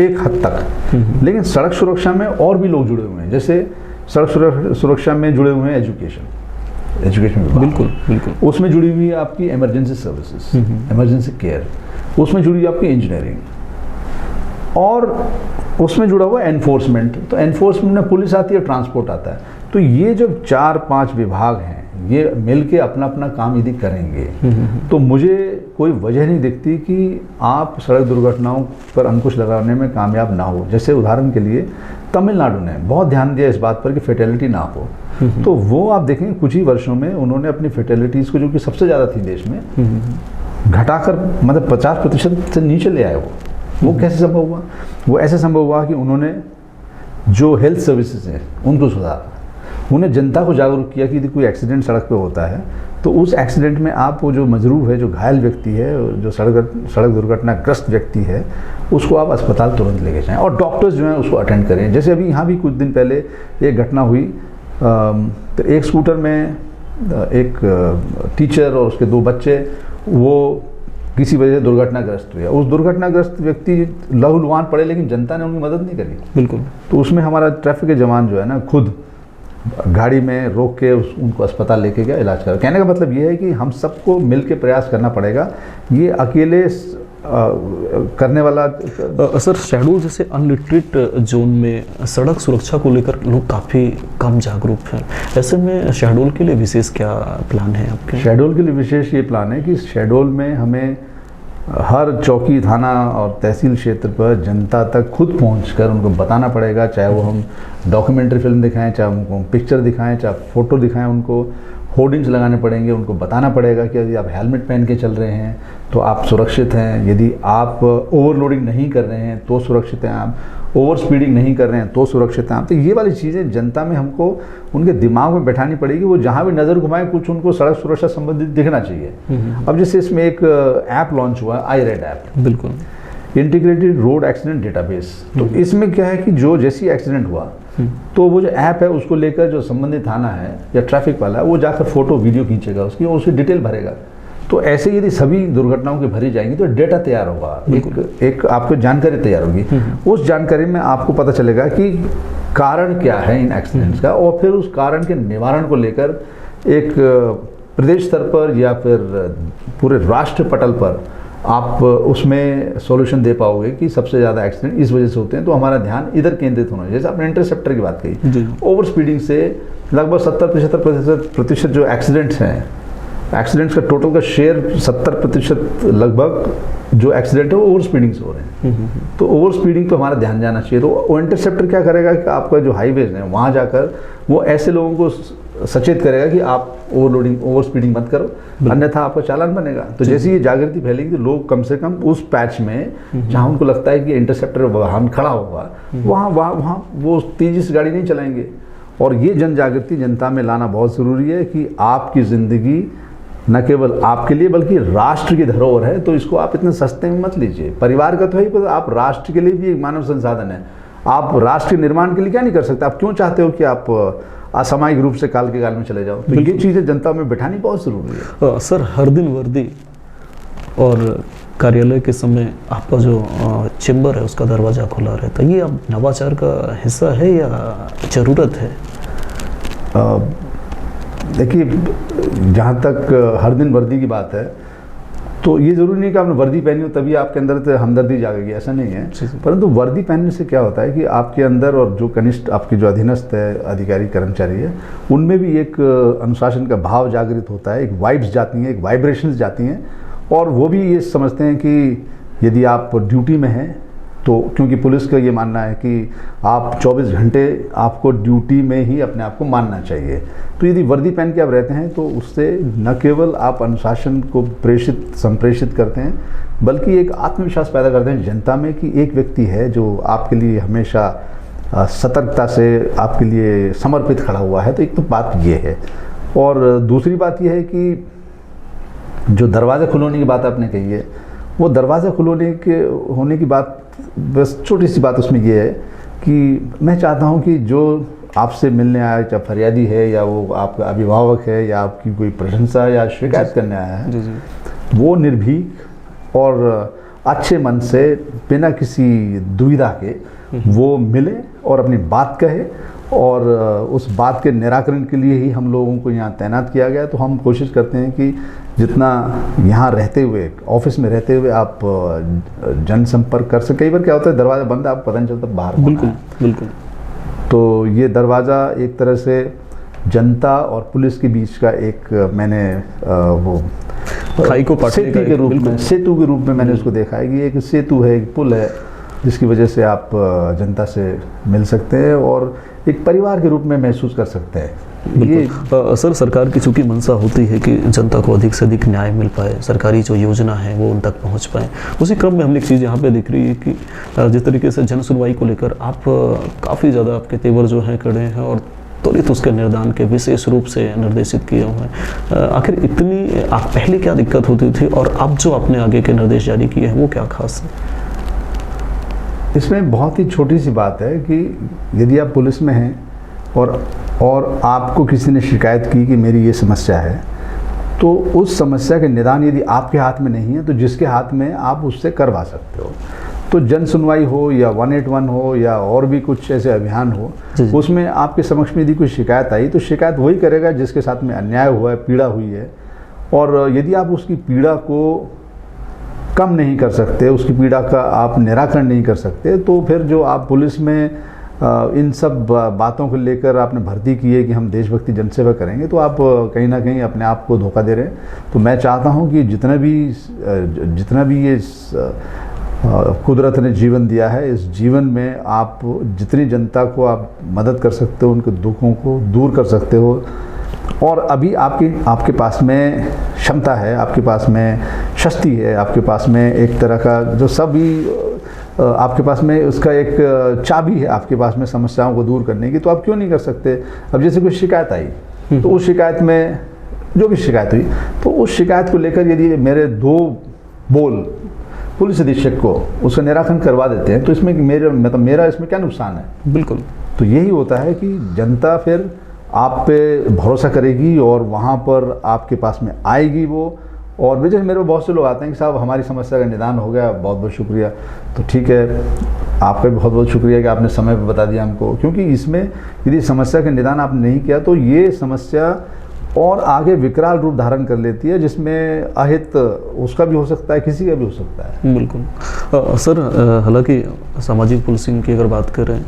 एक हद तक। लेकिन सड़क सुरक्षा में और भी लोग जुड़े हुए हैं, जैसे सड़क सुरक्षा में जुड़े हुए हैं एजुकेशन विभाग, बिल्कुल उसमें जुड़ी हुई है आपकी इमरजेंसी सर्विसेज, इमरजेंसी केयर, उसमें जुड़ी है आपकी इंजीनियरिंग, और उसमें जुड़ा हुआ एनफोर्समेंट। तो एनफोर्समेंट में पुलिस आती है, ट्रांसपोर्ट आता है। तो ये जब 4-5 विभाग हैं, ये मिलके अपना अपना काम यदि करेंगे तो मुझे कोई वजह नहीं दिखती कि आप सड़क दुर्घटनाओं पर अंकुश लगाने में कामयाब ना हो। जैसे उदाहरण के लिए तमिलनाडु ने बहुत ध्यान दिया इस बात पर कि फेटेलिटी ना हो, तो वो आप देखेंगे कुछ ही वर्षों में उन्होंने अपनी फेटेलिटीज़ को, जो कि सबसे ज़्यादा थी देश में, घटाकर मतलब 50% से नीचे ले आए। वो कैसे संभव हुआ? वो ऐसे संभव हुआ कि उन्होंने जो हेल्थ सर्विसेज हैं उनको सुधारा, उन्हें जनता को जागरूक किया कि यदि कोई एक्सीडेंट सड़क पे होता है तो उस एक्सीडेंट में आप वो जो मजरूब है, जो घायल व्यक्ति है, जो सड़क दुर्घटनाग्रस्त व्यक्ति है, उसको आप अस्पताल तुरंत लेके जाएं, और डॉक्टर्स जो हैं उसको अटेंड करें। जैसे अभी यहाँ भी कुछ दिन पहले एक घटना हुई, तो एक स्कूटर में एक टीचर और उसके 2 बच्चे वो किसी वजह से दुर्घटनाग्रस्त हुए। उस दुर्घटनाग्रस्त व्यक्ति लहूलुहान पड़े, लेकिन जनता ने उनकी मदद नहीं करी। बिल्कुल। तो उसमें हमारा ट्रैफिक के जवान जो है ना, खुद गाड़ी में रोक के उनको अस्पताल लेके गया, इलाज करा। कहने का मतलब ये है कि हम सबको मिल के प्रयास करना पड़ेगा, ये अकेले करने वाला। सर, शहडोल जैसे अनलिटरेट जोन में सड़क सुरक्षा को लेकर लोग काफ़ी कम जागरूक हैं, ऐसे में शहडोल के लिए विशेष क्या प्लान है आपके? शहडोल के लिए विशेष ये प्लान है कि शहडोल में हमें हर चौकी, थाना और तहसील क्षेत्र पर जनता तक खुद पहुंचकर उनको बताना पड़ेगा, चाहे वो हम डॉक्यूमेंट्री फिल्म दिखाएं, चाहे उनको पिक्चर दिखाएं, चाहे फ़ोटो दिखाएं, उनको होर्डिंग्स लगाने पड़ेंगे, उनको बताना पड़ेगा कि यदि आप हेलमेट पहन के चल रहे हैं तो आप सुरक्षित हैं, यदि आप ओवरलोडिंग नहीं कर रहे हैं तो सुरक्षित हैं, आप ओवर स्पीडिंग नहीं कर रहे हैं तो सुरक्षित हैं आप। तो ये वाली चीज़ें जनता में हमको उनके दिमाग में बैठानी पड़ेगी, वो जहाँ भी नज़र घुमाएं कुछ उनको सड़क सुरक्षा संबंधित दिखना चाहिए। अब जैसे इसमें एक ऐप लॉन्च हुआ, iRed ऐप, बिल्कुल इंटीग्रेटेड रोड एक्सीडेंट डेटाबेस। तो इसमें क्या है कि जो जैसी एक्सीडेंट हुआ तो वो जो ऐप है उसको लेकर जो संबंधित थाना है या ट्रैफिक वाला है वो जाकर फोटो वीडियो खींचेगा उसकी और उसकी डिटेल भरेगा। तो ऐसे यदि सभी दुर्घटनाओं की भरी जाएंगी तो डेटा तैयार होगा, एक आपको जानकारी तैयार होगी। उस जानकारी में आपको पता चलेगा कि कारण क्या है इन एक्सीडेंट्स का, और फिर उस कारण के निवारण को लेकर एक प्रदेश स्तर पर या फिर पूरे राष्ट्र पटल पर आप उसमें सॉल्यूशन दे पाओगे कि सबसे ज़्यादा एक्सीडेंट इस वजह से होते हैं, तो हमारा ध्यान इधर केंद्रित होना चाहिए। जैसे आपने इंटरसेप्टर की बात कही, ओवर स्पीडिंग से लगभग 70-75% जो एक्सीडेंट्स हैं, एक्सीडेंट्स का टोटल का शेयर 70% लगभग जो एक्सीडेंट है वो ओवर स्पीडिंग से हो रहे हैं। तो ओवर स्पीडिंग पे हमारा ध्यान जाना चाहिए। तो वो इंटरसेप्टर क्या करेगा कि आपका जो हाईवेज है वहाँ जाकर वो ऐसे लोगों को सचेत करेगा कि आप ओवर स्पीडिंग मत करो, अन्यथा आपका चालान बनेगा। तो जैसे ये जागृति फैलेगी तो लोग कम से कम उस पैच में जहाँ उनको लगता है कि इंटरसेप्टर वाहन खड़ा होगा वहाँ वो तेजी से गाड़ी नहीं चलाएंगे। और ये जन जागृति जनता में लाना बहुत ज़रूरी है कि आपकी ज़िंदगी न केवल आपके लिए बल्कि राष्ट्र की धरोहर है, तो इसको आप इतने सस्ते में मत लीजिए। परिवार का तो है ही, पर आप राष्ट्र के लिए भी एक मानव संसाधन है। आप राष्ट्र के निर्माण के लिए क्या नहीं कर सकते? आप क्यों चाहते हो कि आप असामयिक रूप से काल के काल में चले जाओ? तो ये चीज़ें जनता में बिठानी बहुत ज़रूरी है। सर, हर दिन वर्दी और कार्यालय के समय आपका जो चेंबर है उसका दरवाज़ा खुला रहता है, ये अब नवाचार का हिस्सा है या ज़रूरत है? देखिए, जहाँ तक हर दिन वर्दी की बात है तो ये ज़रूरी नहीं कि आपने वर्दी पहनी हो तभी आपके अंदर से हमदर्दी जागेगी, ऐसा नहीं है। परंतु वर्दी पहनने से क्या होता है कि आपके अंदर और जो कनिष्ठ आपके जो अधीनस्थ है, अधिकारी कर्मचारी है, उनमें भी एक अनुशासन का भाव जागृत होता है, एक वाइब्स जाती हैं, एक वाइब्रेशंस जाती हैं, और वो भी ये समझते हैं कि यदि आप ड्यूटी में हैं तो, क्योंकि पुलिस का ये मानना है कि आप 24 घंटे आपको ड्यूटी में ही अपने आप को मानना चाहिए। तो यदि वर्दी पहन के आप रहते हैं तो उससे न केवल आप अनुशासन को संप्रेषित करते हैं, बल्कि एक आत्मविश्वास पैदा करते हैं जनता में कि एक व्यक्ति है जो आपके लिए हमेशा सतर्कता से आपके लिए समर्पित खड़ा हुआ है। तो एक तो बात ये है, और दूसरी बात यह है कि जो दरवाज़ा खुलने की बात आपने कही है, वो दरवाज़ा होने की बात, बस छोटी सी बात उसमें ये है कि मैं चाहता हूँ कि जो आपसे मिलने आया, चाहे फरियादी है या वो आपका अभिभावक है या आपकी कोई प्रशंसा या शिकायत करने आया है, वो निर्भीक और अच्छे मन से बिना किसी दुविधा के वो मिले और अपनी बात कहे, और उस बात के निराकरण के लिए ही हम लोगों को यहाँ तैनात किया गया। तो हम कोशिश करते हैं कि जितना यहाँ रहते हुए, ऑफिस में रहते हुए आप जनसंपर्क कर सकें। कई बार क्या होता है, दरवाज़ा बंद है, आपको पता नहीं चलता बाहर। बिल्कुल। तो ये दरवाज़ा एक तरह से जनता और पुलिस के बीच का एक, मैंने वो खाई को सेतु के रूप में मैंने उसको देखा है कि एक सेतु है, एक पुल है, जिसकी वजह से आप जनता से मिल सकते हैं और एक परिवार के रूप में महसूस कर सकते हैं। ये सर, सरकार की चूंकि मंशा होती है कि जनता को अधिक से अधिक न्याय मिल पाए, सरकारी जो योजना है वो उन तक पहुंच पाए, उसी क्रम में हमने एक चीज़ यहाँ पे दिख रही है कि जिस तरीके से जन सुनवाई को लेकर आप काफ़ी ज़्यादा आपके तेवर जो हैं कड़े हैं और त्वरित उसके निर्दान के विशेष रूप से निर्देशित किए हुए हैं। आखिर इतनी आप पहले क्या दिक्कत होती थी और अब जो आपने आगे के निर्देश जारी किए हैं वो क्या खास है? इसमें बहुत ही छोटी सी बात है कि यदि आप पुलिस में हैं और आपको किसी ने शिकायत की कि मेरी ये समस्या है, तो उस समस्या के निदान यदि आपके हाथ में नहीं है तो जिसके हाथ में आप उससे करवा सकते हो। तो जन सुनवाई हो या 181 हो या और भी कुछ ऐसे अभियान हो, उसमें आपके समक्ष में यदि कोई शिकायत आई तो शिकायत वही करेगा जिसके साथ में अन्याय हुआ है, पीड़ा हुई है। और यदि आप उसकी पीड़ा को कम नहीं कर सकते, उसकी पीड़ा का आप निराकरण नहीं कर सकते, तो फिर जो आप पुलिस में इन सब बातों को लेकर आपने भर्ती की है कि हम देशभक्ति जनसेवा करेंगे, तो आप कहीं ना कहीं अपने आप को धोखा दे रहे हैं। तो मैं चाहता हूं कि जितना भी ये कुदरत ने जीवन दिया है, इस जीवन में आप जितनी जनता को आप मदद कर सकते हो, उनके दुखों को दूर कर सकते हो, और अभी आपके पास में क्षमता है, आपके पास में शक्ति है, आपके पास में एक तरह का जो सभी आपके पास में उसका एक चाबी है आपके पास में समस्याओं को दूर करने की, तो आप क्यों नहीं कर सकते? अब जैसे कोई शिकायत आई तो उस शिकायत में जो भी शिकायत हुई, तो उस शिकायत को लेकर यदि मेरे 2 बोल पुलिस अधीक्षक को उसका निराकरण करवा देते हैं तो इसमें मेरा इसमें क्या नुकसान है? बिल्कुल। तो यही होता है कि जनता फिर आप पे भरोसा करेगी और वहाँ पर आपके पास में आएगी वो। और वजह मेरे को बहुत से लोग आते हैं कि साहब हमारी समस्या का निदान हो गया, बहुत बहुत शुक्रिया। तो ठीक है, आपका भी बहुत बहुत शुक्रिया कि आपने समय पर बता दिया हमको, क्योंकि इसमें यदि समस्या का निदान आपने नहीं किया तो ये समस्या और आगे विकराल रूप धारण कर लेती है, जिसमें अहित उसका भी हो सकता है, किसी का भी हो सकता है। बिल्कुल सर, हालांकि सामाजिक पुलिसिंग की अगर बात करें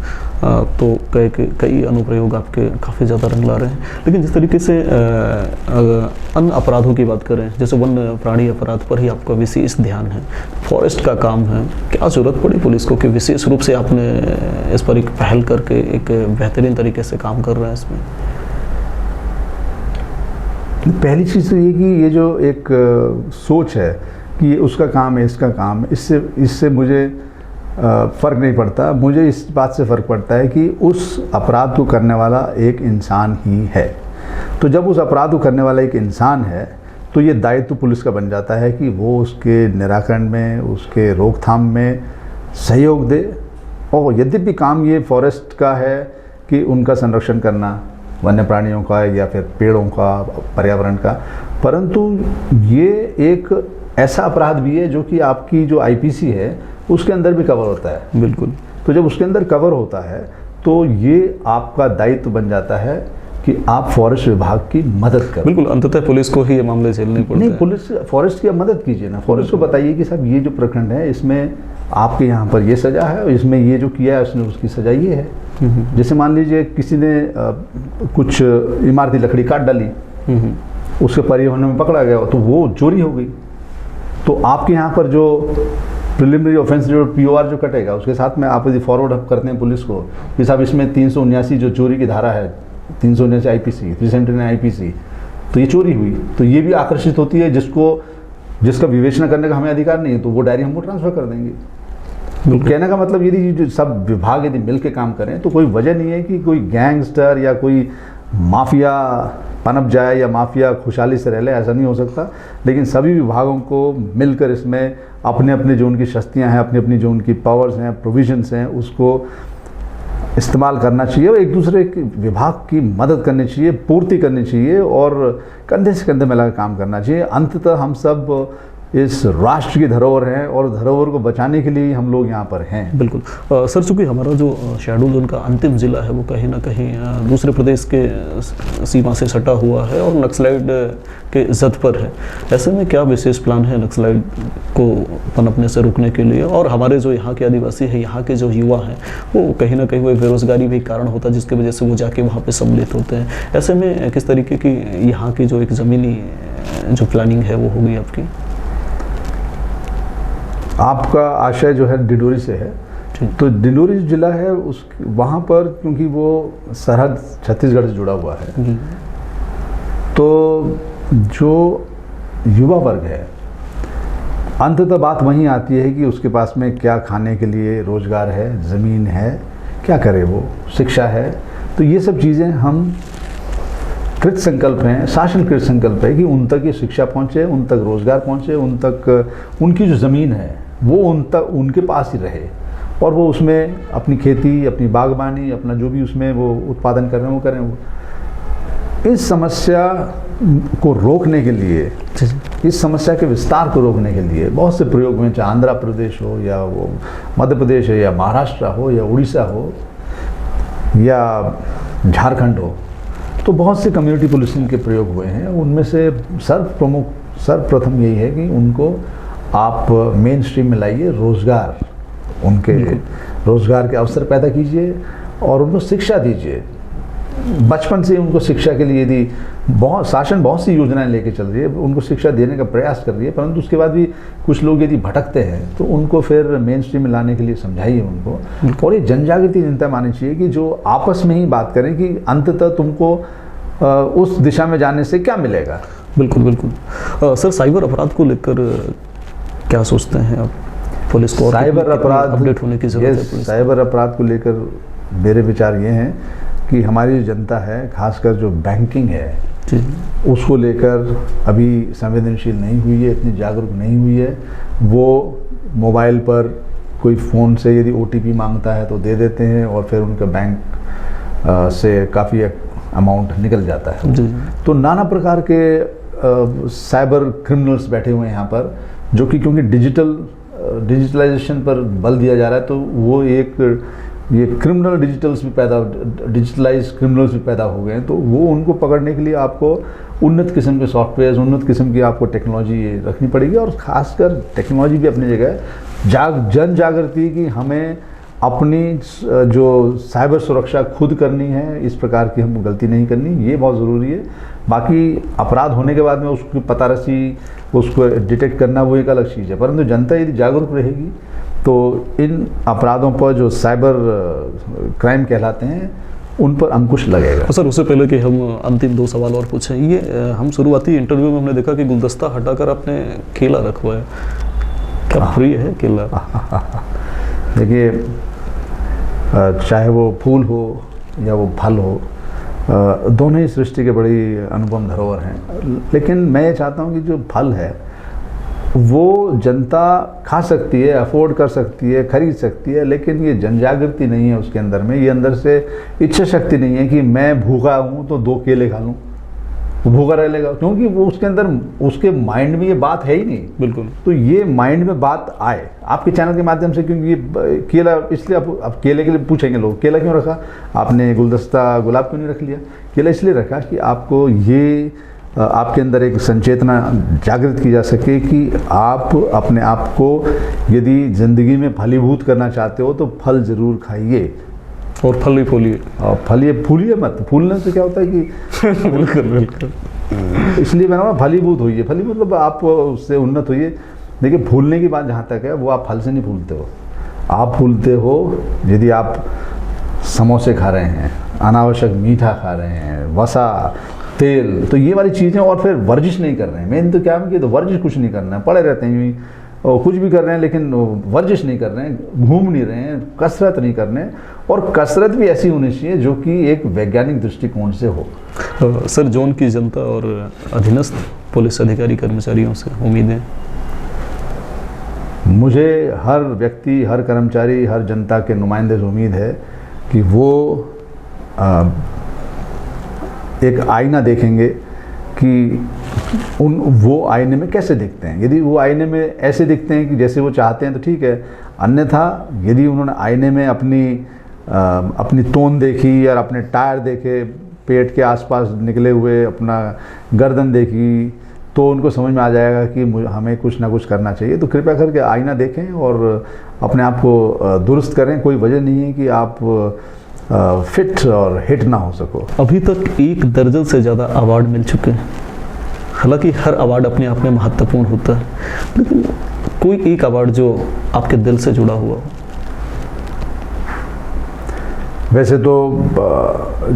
तो कई अनुप्रयोग आपके काफ़ी ज़्यादा रंग ला रहे हैं, लेकिन जिस तरीके से अन्य अपराधों की बात करें, जैसे वन्य प्राणी अपराध पर ही आपका विशेष ध्यान है, फॉरेस्ट का काम है, क्या ज़रूरत पड़ी पुलिस को कि विशेष रूप से आपने इस पर एक पहल करके एक बेहतरीन तरीके से काम कर रहे हैं इसमें? पहली चीज़ तो ये कि ये जो एक सोच है कि ये उसका काम है, इसका काम है, इससे मुझे फ़र्क नहीं पड़ता। मुझे इस बात से फ़र्क पड़ता है कि उस अपराध को करने वाला एक इंसान ही है। तो जब उस अपराध को करने वाला एक इंसान है तो ये दायित्व पुलिस का बन जाता है कि वो उसके निराकरण में, उसके रोकथाम में सहयोग दे। और यद्यपि काम ये फॉरेस्ट का है कि उनका संरक्षण करना, वन्य प्राणियों का या फिर पेड़ों का, पर्यावरण का, परंतु ये एक ऐसा अपराध भी है जो कि आपकी जो आईपीसी है उसके अंदर भी कवर होता है। बिल्कुल। तो जब उसके अंदर कवर होता है तो ये आपका दायित्व बन जाता है कि आप फॉरेस्ट विभाग की मदद करें। बिल्कुल, अंततः पुलिस को ही ये मामले झेलने पड़ते हैं। नहीं, पुलिस फॉरेस्ट की मदद कीजिए ना, फॉरेस्ट को बताइए कि साहब ये जो प्रखंड है इसमें आपके यहाँ पर ये सजा है और इसमें ये जो किया है उसने उसकी सजा ये है। जैसे मान लीजिए किसी ने कुछ इमारती लकड़ी काट डाली, उसके परिवहन में पकड़ा गया तो वो चोरी हो गई, तो आपके यहाँ पर जो प्रिलिमिनरी ऑफेंस जो POR जो कटेगा उसके साथ में आप यदि फॉरवर्ड करते हैं पुलिस को कि साहब इसमें 379 जो चोरी की धारा है, 379 IPC, 379 IPC, तो ये चोरी हुई, तो ये भी आकर्षित होती है जिसका विवेचना करने का हमें अधिकार नहीं है, तो वो डायरी हमको ट्रांसफर कर देंगे। तो कहने का मतलब यदि जो सब विभाग यदि मिल के काम करें तो कोई वजह नहीं है कि कोई गैंगस्टर या कोई माफिया पनप जाए या माफिया खुशहाली से रह ले, ऐसा नहीं हो सकता। लेकिन सभी विभागों को मिलकर इसमें अपने अपने जो उनकी शक्तियाँ हैं, अपनी अपनी जो उनकी पावर्स हैं, प्रोविजंस हैं, उसको इस्तेमाल करना चाहिए और एक दूसरे के विभाग की मदद करनी चाहिए, पूर्ति करनी चाहिए और कंधे से कंधे मिलाकर काम करना चाहिए। अंततः हम सब इस राष्ट्र की धरोहर हैं और धरोहर को बचाने के लिए हम लोग यहाँ पर हैं। बिल्कुल सर, चूँकि हमारा जो शेड्यूल जोन का अंतिम जिला है वो कहीं ना कहीं दूसरे प्रदेश के सीमा से सटा हुआ है और नक्सलाइट के जद पर है, ऐसे में क्या विशेष प्लान है नक्सलाइट को पनपने से रोकने के लिए? और हमारे जो यहाँ के आदिवासी हैं, यहाँ के जो युवा हैं, वो कहीं ना कहीं वो बेरोजगारी भी कारण होता है जिसकी वजह से वो जाके वहाँ पे सम्मिलित होते हैं। ऐसे में किस तरीके की यहाँ की जो एक ज़मीनी जो प्लानिंग है वो होगी आपकी? आपका आशय जो है डिंडोरी से है, तो डिंडोरी जिला है उस वहाँ पर क्योंकि वो सरहद छत्तीसगढ़ से जुड़ा हुआ है, तो जो युवा वर्ग है अंततः बात वहीं आती है कि उसके पास में क्या खाने के लिए रोजगार है, ज़मीन है, क्या करे वो, शिक्षा है। तो ये सब चीज़ें हम कृत संकल्प हैं, शासन कृत संकल्प है कि उन तक ये शिक्षा पहुँचे, उन तक रोजगार पहुँचे, उन तक उनकी जो ज़मीन है वो उन तक उनके पास ही रहे और वो उसमें अपनी खेती, अपनी बागबानी, अपना जो भी उसमें वो उत्पादन कर रहे हैं वो करें। वो इस समस्या को रोकने के लिए, इस समस्या के विस्तार को रोकने के लिए बहुत से प्रयोग हुए, चाहे आंध्र प्रदेश हो या वो मध्य प्रदेश है या महाराष्ट्र हो या उड़ीसा हो या झारखंड हो, तो बहुत से कम्युनिटी पुलिसिंग के प्रयोग हुए हैं। उनमें से सर्वप्रथम यही है कि उनको आप मेन स्ट्रीम में लाइए, रोज़गार, उनके रोज़गार के अवसर पैदा कीजिए और उनको शिक्षा दीजिए। बचपन से उनको शिक्षा के लिए यदि शासन बहुत सी योजनाएं लेके चल रही है, उनको शिक्षा देने का प्रयास कर रही है, परंतु उसके बाद भी कुछ लोग यदि भटकते हैं तो उनको फिर मेन स्ट्रीम में लाने के लिए समझाइए उनको। और ये जनजागृति चिंता माननी चाहिए कि जो आपस में ही बात करें कि अंततः तुमको उस दिशा में जाने से क्या मिलेगा। बिल्कुल बिल्कुल। सर, साइबर अपराध को लेकर क्या सोचते हैं आप? पुलिस को साइबर अपराध अपडेट होने की जरूरत है। साइबर अपराध को लेकर मेरे विचार ये हैं कि हमारी जो जनता है, खासकर जो बैंकिंग है, उसको लेकर अभी संवेदनशील नहीं हुई है, इतनी जागरूक नहीं हुई है। वो मोबाइल पर कोई फ़ोन से यदि OTP मांगता है तो दे देते हैं और फिर उनका बैंक से काफ़ी अमाउंट निकल जाता है। जी। तो नाना प्रकार के साइबर क्रिमिनल्स बैठे हुए हैं यहाँ पर, जो कि क्योंकि डिजिटलाइजेशन पर बल दिया जा रहा है, तो वो ये क्रिमिनल डिजिटलाइज क्रिमिनल्स भी पैदा हो गए हैं। तो वो उनको पकड़ने के लिए आपको उन्नत किस्म के सॉफ्टवेयर, उन्नत किस्म की आपको टेक्नोलॉजी रखनी पड़ेगी। और ख़ासकर टेक्नोलॉजी भी अपनी जगह है, जन जागृति की हमें अपनी जो साइबर सुरक्षा खुद करनी है, इस प्रकार की हमको गलती नहीं करनी, ये बहुत ज़रूरी है। बाकी अपराध होने के बाद में उसकी पतारसी, उसको डिटेक्ट करना वो एक अलग चीज़ है, परंतु जनता यदि जागरूक रहेगी तो इन अपराधों पर जो साइबर क्राइम कहलाते हैं उन पर अंकुश लगेगा। सर, उससे पहले कि हम अंतिम 2 सवाल और पूछें, ये हम शुरुआती इंटरव्यू में हमने देखा कि गुलदस्ता हटाकर आपने केला रखवाया, क्या प्रिय है केला? देखिए, चाहे वो फूल हो या वो फल हो, दोनों ही सृष्टि के बड़ी अनुपम धरोहर हैं। लेकिन मैं ये चाहता हूँ कि जो फल है वो जनता खा सकती है, अफोर्ड कर सकती है, खरीद सकती है, लेकिन ये जन जागृति नहीं है उसके अंदर में। ये अंदर से इच्छा शक्ति नहीं है कि मैं भूखा हूँ तो 2 केले खा लूँ, वो भूखा रह लेगा, क्योंकि वो उसके अंदर, उसके माइंड में ये बात है ही नहीं। बिल्कुल। तो ये माइंड में बात आए आपके चैनल के माध्यम से, क्योंकि ये केला, इसलिए अब केले के लिए पूछेंगे लोग, केला क्यों रखा आपने, गुलदस्ता गुलाब क्यों नहीं रख लिया? केला इसलिए रखा कि आपको ये आपके अंदर एक संचेतना जागृत की जा सके कि आप अपने आप को यदि ज़िंदगी में फलीभूत करना चाहते हो तो फल ज़रूर खाइए और फल ही फूलिए, और फूलिए मत। फूलने से क्या होता है कि बिल्कुल बिल्कुल, इसलिए मैंने बोला फलीभूत होइए। फली मतलब आप उससे उन्नत होइए। देखिए, फूलने की बात जहाँ तक है, वो आप फल से नहीं फूलते हो। आप फूलते हो यदि आप समोसे खा रहे हैं, अनावश्यक मीठा खा रहे हैं, वसा, तेल, तो ये वाली चीज़ें, और फिर वर्जिश नहीं कर रहे हैं। मेन तो क्या है कि तो वर्जिश कुछ नहीं करना है, पड़े रहते हैं और कुछ भी कर रहे हैं लेकिन वर्जिश नहीं कर रहे हैं, घूम नहीं रहे हैं, कसरत नहीं कर रहे हैं। और कसरत भी ऐसी होनी चाहिए जो कि एक वैज्ञानिक दृष्टिकोण से हो। सर, जोन की जनता और अधीनस्थ पुलिस अधिकारी कर्मचारियों से उम्मीदें? मुझे हर व्यक्ति, हर कर्मचारी, हर जनता के नुमाइंदे से उम्मीद है कि वो एक आईना देखेंगे कि वो आईने में कैसे दिखते हैं। यदि वो आईने में ऐसे दिखते हैं कि जैसे वो चाहते हैं तो ठीक है, अन्यथा यदि उन्होंने आईने में अपनी तोन देखी या अपने टायर देखे, पेट के आसपास निकले हुए अपना गर्दन देखी, तो उनको समझ में आ जाएगा कि हमें कुछ ना कुछ करना चाहिए। तो कृपया करके आईना देखें और अपने आप को दुरुस्त करें। कोई वजह नहीं है कि आप फिट और हिट ना हो सको। अभी तक 1 दर्जन से ज़्यादा अवार्ड मिल चुके हैं। हालांकि हर अवार्ड अपने आप में महत्वपूर्ण होता है, लेकिन कोई एक अवार्ड जो आपके दिल से जुड़ा हुआ हो? वैसे तो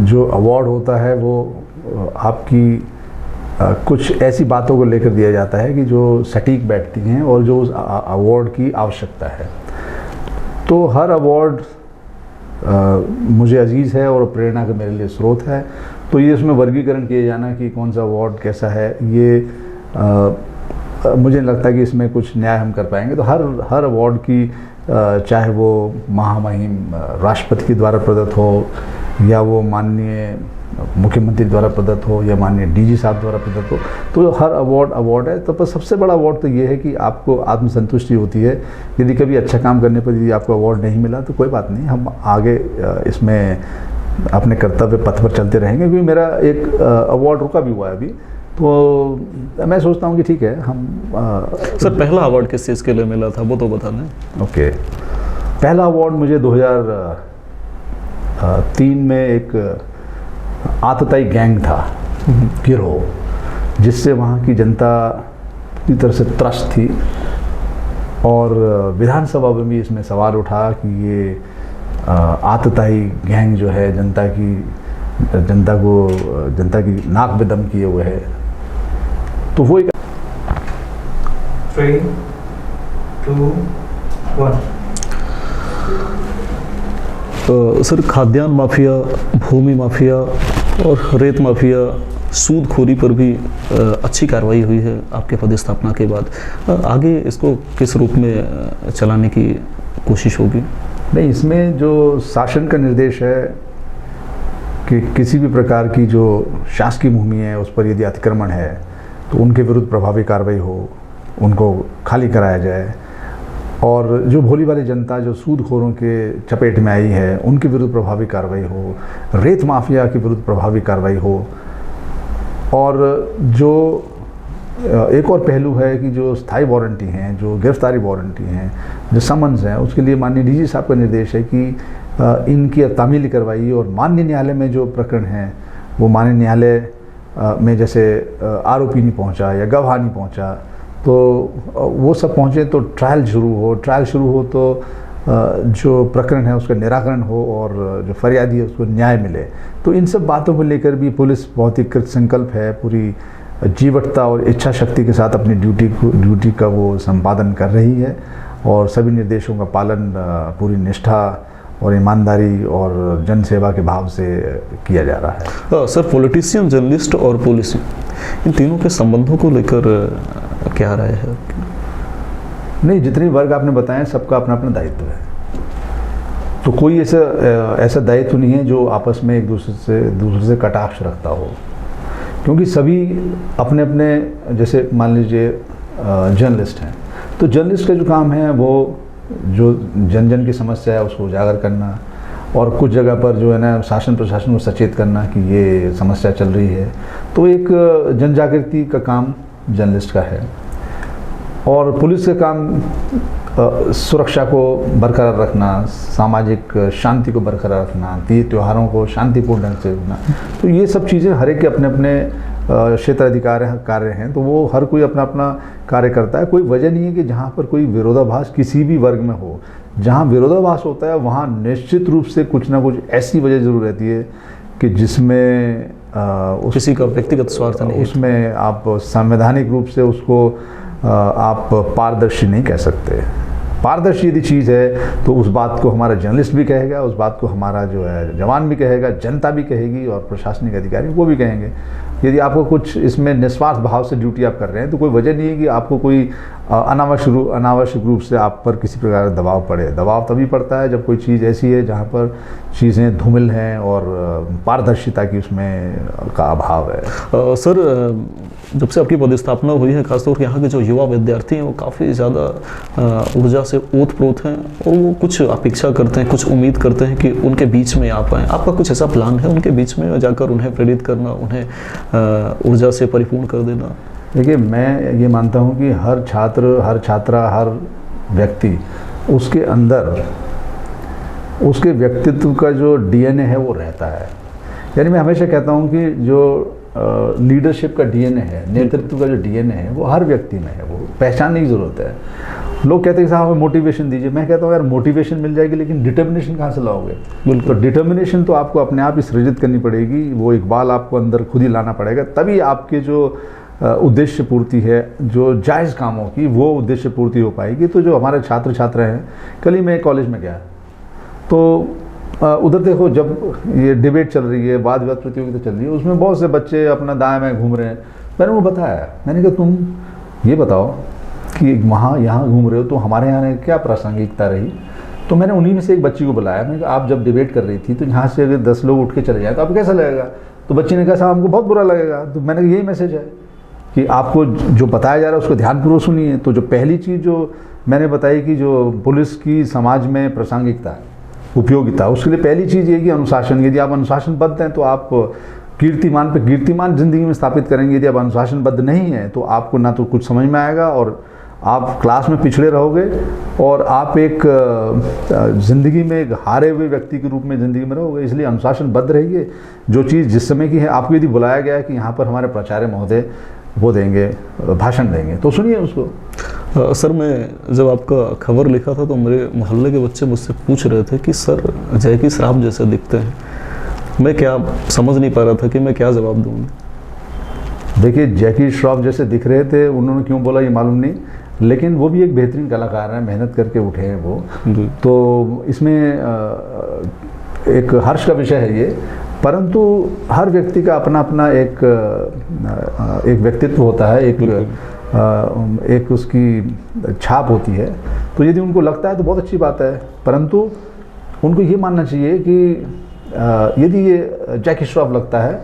जो अवार्ड होता है वो आपकी कुछ ऐसी बातों को लेकर दिया जाता है कि जो सटीक बैठती हैं और जो उस अवार्ड की आवश्यकता है। तो हर अवार्ड मुझे अजीज़ है और प्रेरणा का मेरे लिए स्रोत है। तो ये इसमें वर्गीकरण किए जाना कि कौन सा अवार्ड कैसा है, ये मुझे नहीं लगता कि इसमें कुछ न्याय हम कर पाएंगे। तो हर अवार्ड की, चाहे वो महामहिम राष्ट्रपति के द्वारा प्रदत्त हो, या वो माननीय मुख्यमंत्री द्वारा प्रदत्त हो, या माननीय डीजी साहब द्वारा प्रदत्त हो, तो हर अवार्ड है। तो पर सबसे बड़ा अवार्ड तो ये है कि आपको आत्मसंतुष्टि होती है। यदि कभी अच्छा काम करने पर यदि आपको अवार्ड नहीं मिला तो कोई बात नहीं, हम आगे इसमें अपने कर्तव्य पथ पर चलते रहेंगे। क्योंकि मेरा एक अवार्ड रुका भी हुआ है अभी, तो मैं सोचता हूँ कि ठीक है हम सर, पहला अवार्ड किस चीज़ के लिए मिला था वो तो बता दें। ओके, पहला अवार्ड मुझे 2003 में एक आतताई गैंग था, गिरोह, जिससे वहाँ की जनता पूरी तरह से त्रस्त थी। और विधानसभा में भी इसमें सवाल उठा कि ये आतताई गैंग जो है जनता की नाक में दम किए हुए है। तो वो एक 3, 2, 1। सर, खाद्यान्न माफिया, भूमि माफिया और रेत माफिया, सूदखोरी पर भी अच्छी कार्रवाई हुई है आपके पदस्थापना के बाद। आगे इसको किस रूप में चलाने की कोशिश होगी? नहीं, इसमें जो शासन का निर्देश है कि किसी भी प्रकार की जो शासकीय भूमि है उस पर यदि अतिक्रमण है तो उनके विरुद्ध प्रभावी कार्रवाई हो, उनको खाली कराया जाए, और जो भोली वाली जनता जो सूदखोरों के चपेट में आई है उनके विरुद्ध प्रभावी कार्रवाई हो, रेत माफिया के विरुद्ध प्रभावी कार्रवाई हो। और जो एक और पहलू है कि जो स्थायी वारंटी हैं, जो गिरफ्तारी वारंटी हैं, जो समन्स हैं, उसके लिए माननीय डीजी साहब का निर्देश है कि इनकी तामील करवाइए, और माननीय न्यायालय में जो प्रकरण हैं वो माननीय न्यायालय में जैसे आरोपी नहीं पहुंचा या गवाह नहीं पहुंचा तो वो सब पहुंचे तो ट्रायल शुरू हो तो जो प्रकरण है उसका निराकरण हो और जो फरियादी है उसको न्याय मिले। तो इन सब बातों को लेकर भी पुलिस बहुत ही कृत संकल्प है, पूरी जीवटता और इच्छा शक्ति के साथ अपनी ड्यूटी का वो संपादन कर रही है, और सभी निर्देशों का पालन पूरी निष्ठा और ईमानदारी और जन सेवा के भाव से किया जा रहा है। सर, पॉलिटिशियन, जर्नलिस्ट और पुलिस, इन तीनों के संबंधों को लेकर क्या राय है? नहीं, जितने वर्ग आपने बताए सबका अपना अपना दायित्व है, तो कोई ऐसा दायित्व नहीं है जो आपस में एक दूसरे से कटाक्ष रखता हो, क्योंकि सभी अपने अपने, जैसे मान लीजिए जर्नलिस्ट हैं तो जर्नलिस्ट का जो काम है वो जो जन जन की समस्या है उसको उजागर करना, और कुछ जगह पर जो है ना शासन प्रशासन को सचेत करना कि ये समस्या चल रही है, तो एक जन जागृति का काम जर्नलिस्ट का है। और पुलिस का काम सुरक्षा को बरकरार रखना, सामाजिक शांति को बरकरार रखना, त्योहारों को शांतिपूर्ण ढंग से रखना। तो ये सब चीज़ें हर एक के अपने अपने क्षेत्राधिकार कार्य हैं, तो वो हर कोई अपना अपना कार्य करता है। कोई वजह नहीं है कि जहाँ पर कोई विरोधाभास किसी भी वर्ग में हो, जहाँ विरोधाभास होता है वहाँ निश्चित रूप से कुछ ना कुछ ऐसी वजह जरूर रहती है कि जिसमें किसी का व्यक्तिगत स्वार्थ नहीं, उसमें आप संवैधानिक रूप से उसको आप पारदर्शी नहीं कह सकते। पारदर्शी यदि चीज़ है तो उस बात को हमारा जर्नलिस्ट भी कहेगा, उस बात को हमारा जो है जवान भी कहेगा, जनता भी कहेगी और प्रशासनिक अधिकारी वो भी कहेंगे। यदि आपको कुछ इसमें निस्वार्थ भाव से ड्यूटी आप कर रहे हैं तो कोई वजह नहीं है कि आपको कोई अनावश्यक रूप से आप पर किसी प्रकार का दबाव पड़े। दबाव तभी पड़ता है जब कोई चीज़ ऐसी है जहाँ पर चीज़ें धूमिल हैं और पारदर्शिता की उसमें का अभाव है। सर, जब से आपकी पदस्थापना हुई है, खासतौर पर यहाँ के जो युवा विद्यार्थी हैं वो काफ़ी ज़्यादा ऊर्जा से ओतप्रोत हैं और वो कुछ अपेक्षा करते हैं, कुछ उम्मीद करते हैं कि उनके बीच में आप आएँ। आपका कुछ ऐसा प्लान है उनके बीच में जाकर उन्हें प्रेरित करना, उन्हें ऊर्जा से परिपूर्ण कर देना? देखिए, मैं ये मानता हूँ कि हर छात्र, हर छात्रा, हर व्यक्ति उसके अंदर उसके व्यक्तित्व का जो डीएनए है वो रहता है। यानी मैं हमेशा कहता हूँ कि जो लीडरशिप का डीएनए है, नेतृत्व का जो डीएनए है वो हर व्यक्ति में है, वो पहचानने की ज़रूरत है। लोग कहते हैं कि साहब हमें मोटिवेशन दीजिए। मैं कहता हूँ यार मोटिवेशन मिल जाएगी लेकिन डिटर्मिनेशन कहाँ से लाओगे? तो डिटर्मिनेशन तो आपको अपने आप ही सृजित करनी पड़ेगी, वो इकबाल आपको अंदर खुद ही लाना पड़ेगा, तभी आपके जो उद्देश्य पूर्ति है, जो जायज़ कामों की, वो उद्देश्य पूर्ति हो पाएगी। तो जो हमारे छात्र छात्रा हैं, कल ही मैं कॉलेज में गया तो उधर देखो जब ये डिबेट चल रही है, वाद विवाद प्रतियोगिता चल रही है, उसमें बहुत से बच्चे अपना दाएं बाएं घूम रहे हैं। मैंने वो बताया, मैंने कहा तुम ये बताओ कि वहाँ यहाँ घूम रहे हो तो हमारे यहाँ क्या प्रासंगिकता रही? तो मैंने उन्हीं में से एक बच्ची को बुलाया। मैंने कहा आप जब डिबेट कर रही थी तो यहाँ से अगर 10 लोग उठ के चले जाए तो आपको कैसा लगेगा? तो बच्ची ने कहा साहब हमको बहुत बुरा लगेगा। तो मैंने कहा यही मैसेज है कि आपको जो बताया जा रहा है उसको ध्यानपूर्वक सुनिए। तो जो पहली चीज़ जो मैंने बताई कि जो पुलिस की समाज में प्रासंगिकता, उपयोगिता, उसके लिए पहली चीज़ ये कि अनुशासन। यदि आप अनुशासनबद्ध हैं तो आप कीर्तिमान पे कीर्तिमान जिंदगी में स्थापित करेंगे। यदि आप अनुशासनबद्ध नहीं हैं तो आपको ना तो कुछ समझ में आएगा और आप क्लास में पिछड़े रहोगे और आप एक ज़िंदगी में एक हारे हुए व्यक्ति के रूप में ज़िंदगी में रहोगे। इसलिए अनुशासनबद्ध रहिए। जो चीज़ जिस समय की है, आपको यदि बुलाया गया है कि यहाँ पर हमारे प्राचार्य महोदय वो देंगे, भाषण देंगे, तो सुनिए उसको। सर, मैं जब आपका खबर लिखा था तो मेरे मोहल्ले के बच्चे मुझसे पूछ रहे थे कि सर जैकी श्रॉफ जैसे दिखते हैं। मैं क्या समझ नहीं पा रहा था कि मैं क्या जवाब दूँ। देखिए, जैकी श्रॉफ जैसे दिख रहे थे, उन्होंने क्यों बोला ये मालूम नहीं, लेकिन वो भी एक बेहतरीन कलाकार हैं, मेहनत करके उठे हैं वो। तो इसमें एक हर्ष का विषय है ये, परंतु हर व्यक्ति का अपना अपना एक व्यक्तित्व होता है, एक उसकी छाप होती है। तो यदि उनको लगता है तो बहुत अच्छी बात है, परंतु उनको ये मानना चाहिए कि यदि ये जैकी श्रॉफ लगता है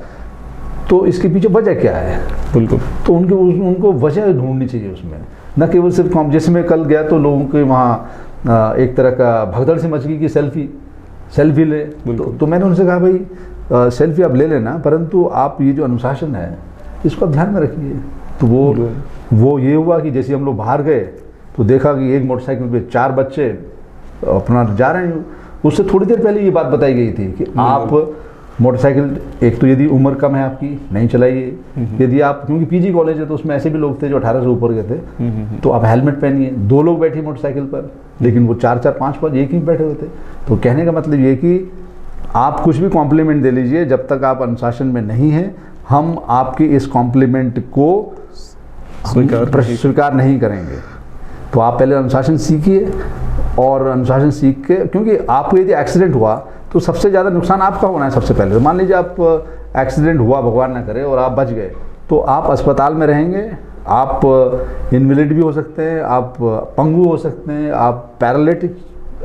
तो इसके पीछे वजह क्या है, बिल्कुल। तो उनको वजह ढूंढनी चाहिए उसमें, न केवल सिर्फ कॉम। जैसे मैं कल गया तो लोगों के वहाँ एक तरह का भगदड़ से मच गई कि सेल्फी ले, तो मैंने उनसे कहा भाई सेल्फी आप ले लेना, परंतु आप ये जो अनुशासन है इसको आप ध्यान में रखिए। तो वो ये हुआ कि जैसे हम लोग बाहर गए तो देखा कि एक मोटरसाइकिल पे 4 बच्चे अपना जा रहे हैं। उससे थोड़ी देर पहले ये बात बताई गई थी कि आप मोटरसाइकिल, एक तो यदि उम्र कम है आपकी नहीं चलाइए, यदि आप, क्योंकि पीजी कॉलेज है तो उसमें ऐसे भी लोग थे जो 18 से ऊपर गए थे, तो आप हेलमेट पहनिए। 2 लोग बैठे मोटरसाइकिल पर, लेकिन वो 4-4 5-5 एक ही बैठे हुए थे। तो कहने का मतलब ये कि आप कुछ भी कॉम्प्लीमेंट दे लीजिए, जब तक आप अनुशासन में नहीं हैं हम आपके इस कॉम्प्लीमेंट को स्वीकार नहीं करेंगे। तो आप पहले अनुशासन सीखिए, और अनुशासन सीख के, क्योंकि आपको यदि एक्सीडेंट हुआ तो सबसे ज़्यादा नुकसान आपका होना है सबसे पहले। तो मान लीजिए आप एक्सीडेंट हुआ, भगवान ना करे, और आप बच गए, तो आप अस्पताल में रहेंगे, आप इनवैलिड भी हो सकते हैं, आप पंगु हो सकते हैं, आप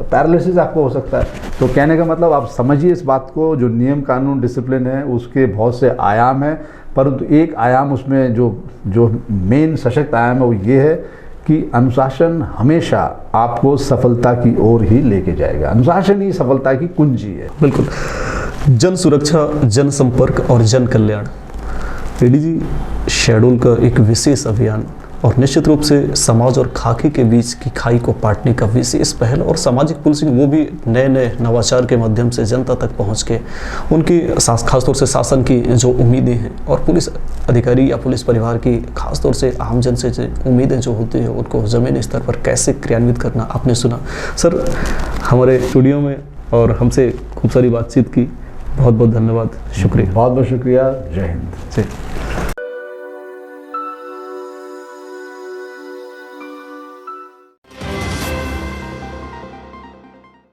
पैरालिसिस आपको हो सकता है। तो कहने का मतलब आप समझिए इस बात को, जो नियम कानून डिसिप्लिन है उसके बहुत से आयाम हैं, परंतु एक आयाम उसमें जो मेन सशक्त आयाम है वो ये है कि अनुशासन हमेशा आपको सफलता की ओर ही लेके जाएगा। अनुशासन ही सफलता की कुंजी है। बिल्कुल। जन सुरक्षा, जन संपर्क और जन कल्याण, एडीजी शहडोल का एक विशेष अभियान, और निश्चित रूप से समाज और खाकी के बीच की खाई को पाटने का विशेष पहल, और सामाजिक पुलिसिंग वो भी नए नवाचार के माध्यम से जनता तक पहुंच के उनकी खासतौर से शासन की जो उम्मीदें हैं, और पुलिस अधिकारी या पुलिस परिवार की खासतौर से आम जन से जो उम्मीदें जो होती हैं उनको ज़मीनी स्तर पर कैसे क्रियान्वित करना, आपने सुना। सर, हमारे स्टूडियो में और हमसे खूब सारी बातचीत की, बहुत बहुत धन्यवाद, शुक्रिया। बहुत बहुत शुक्रिया। जय हिंद। जी।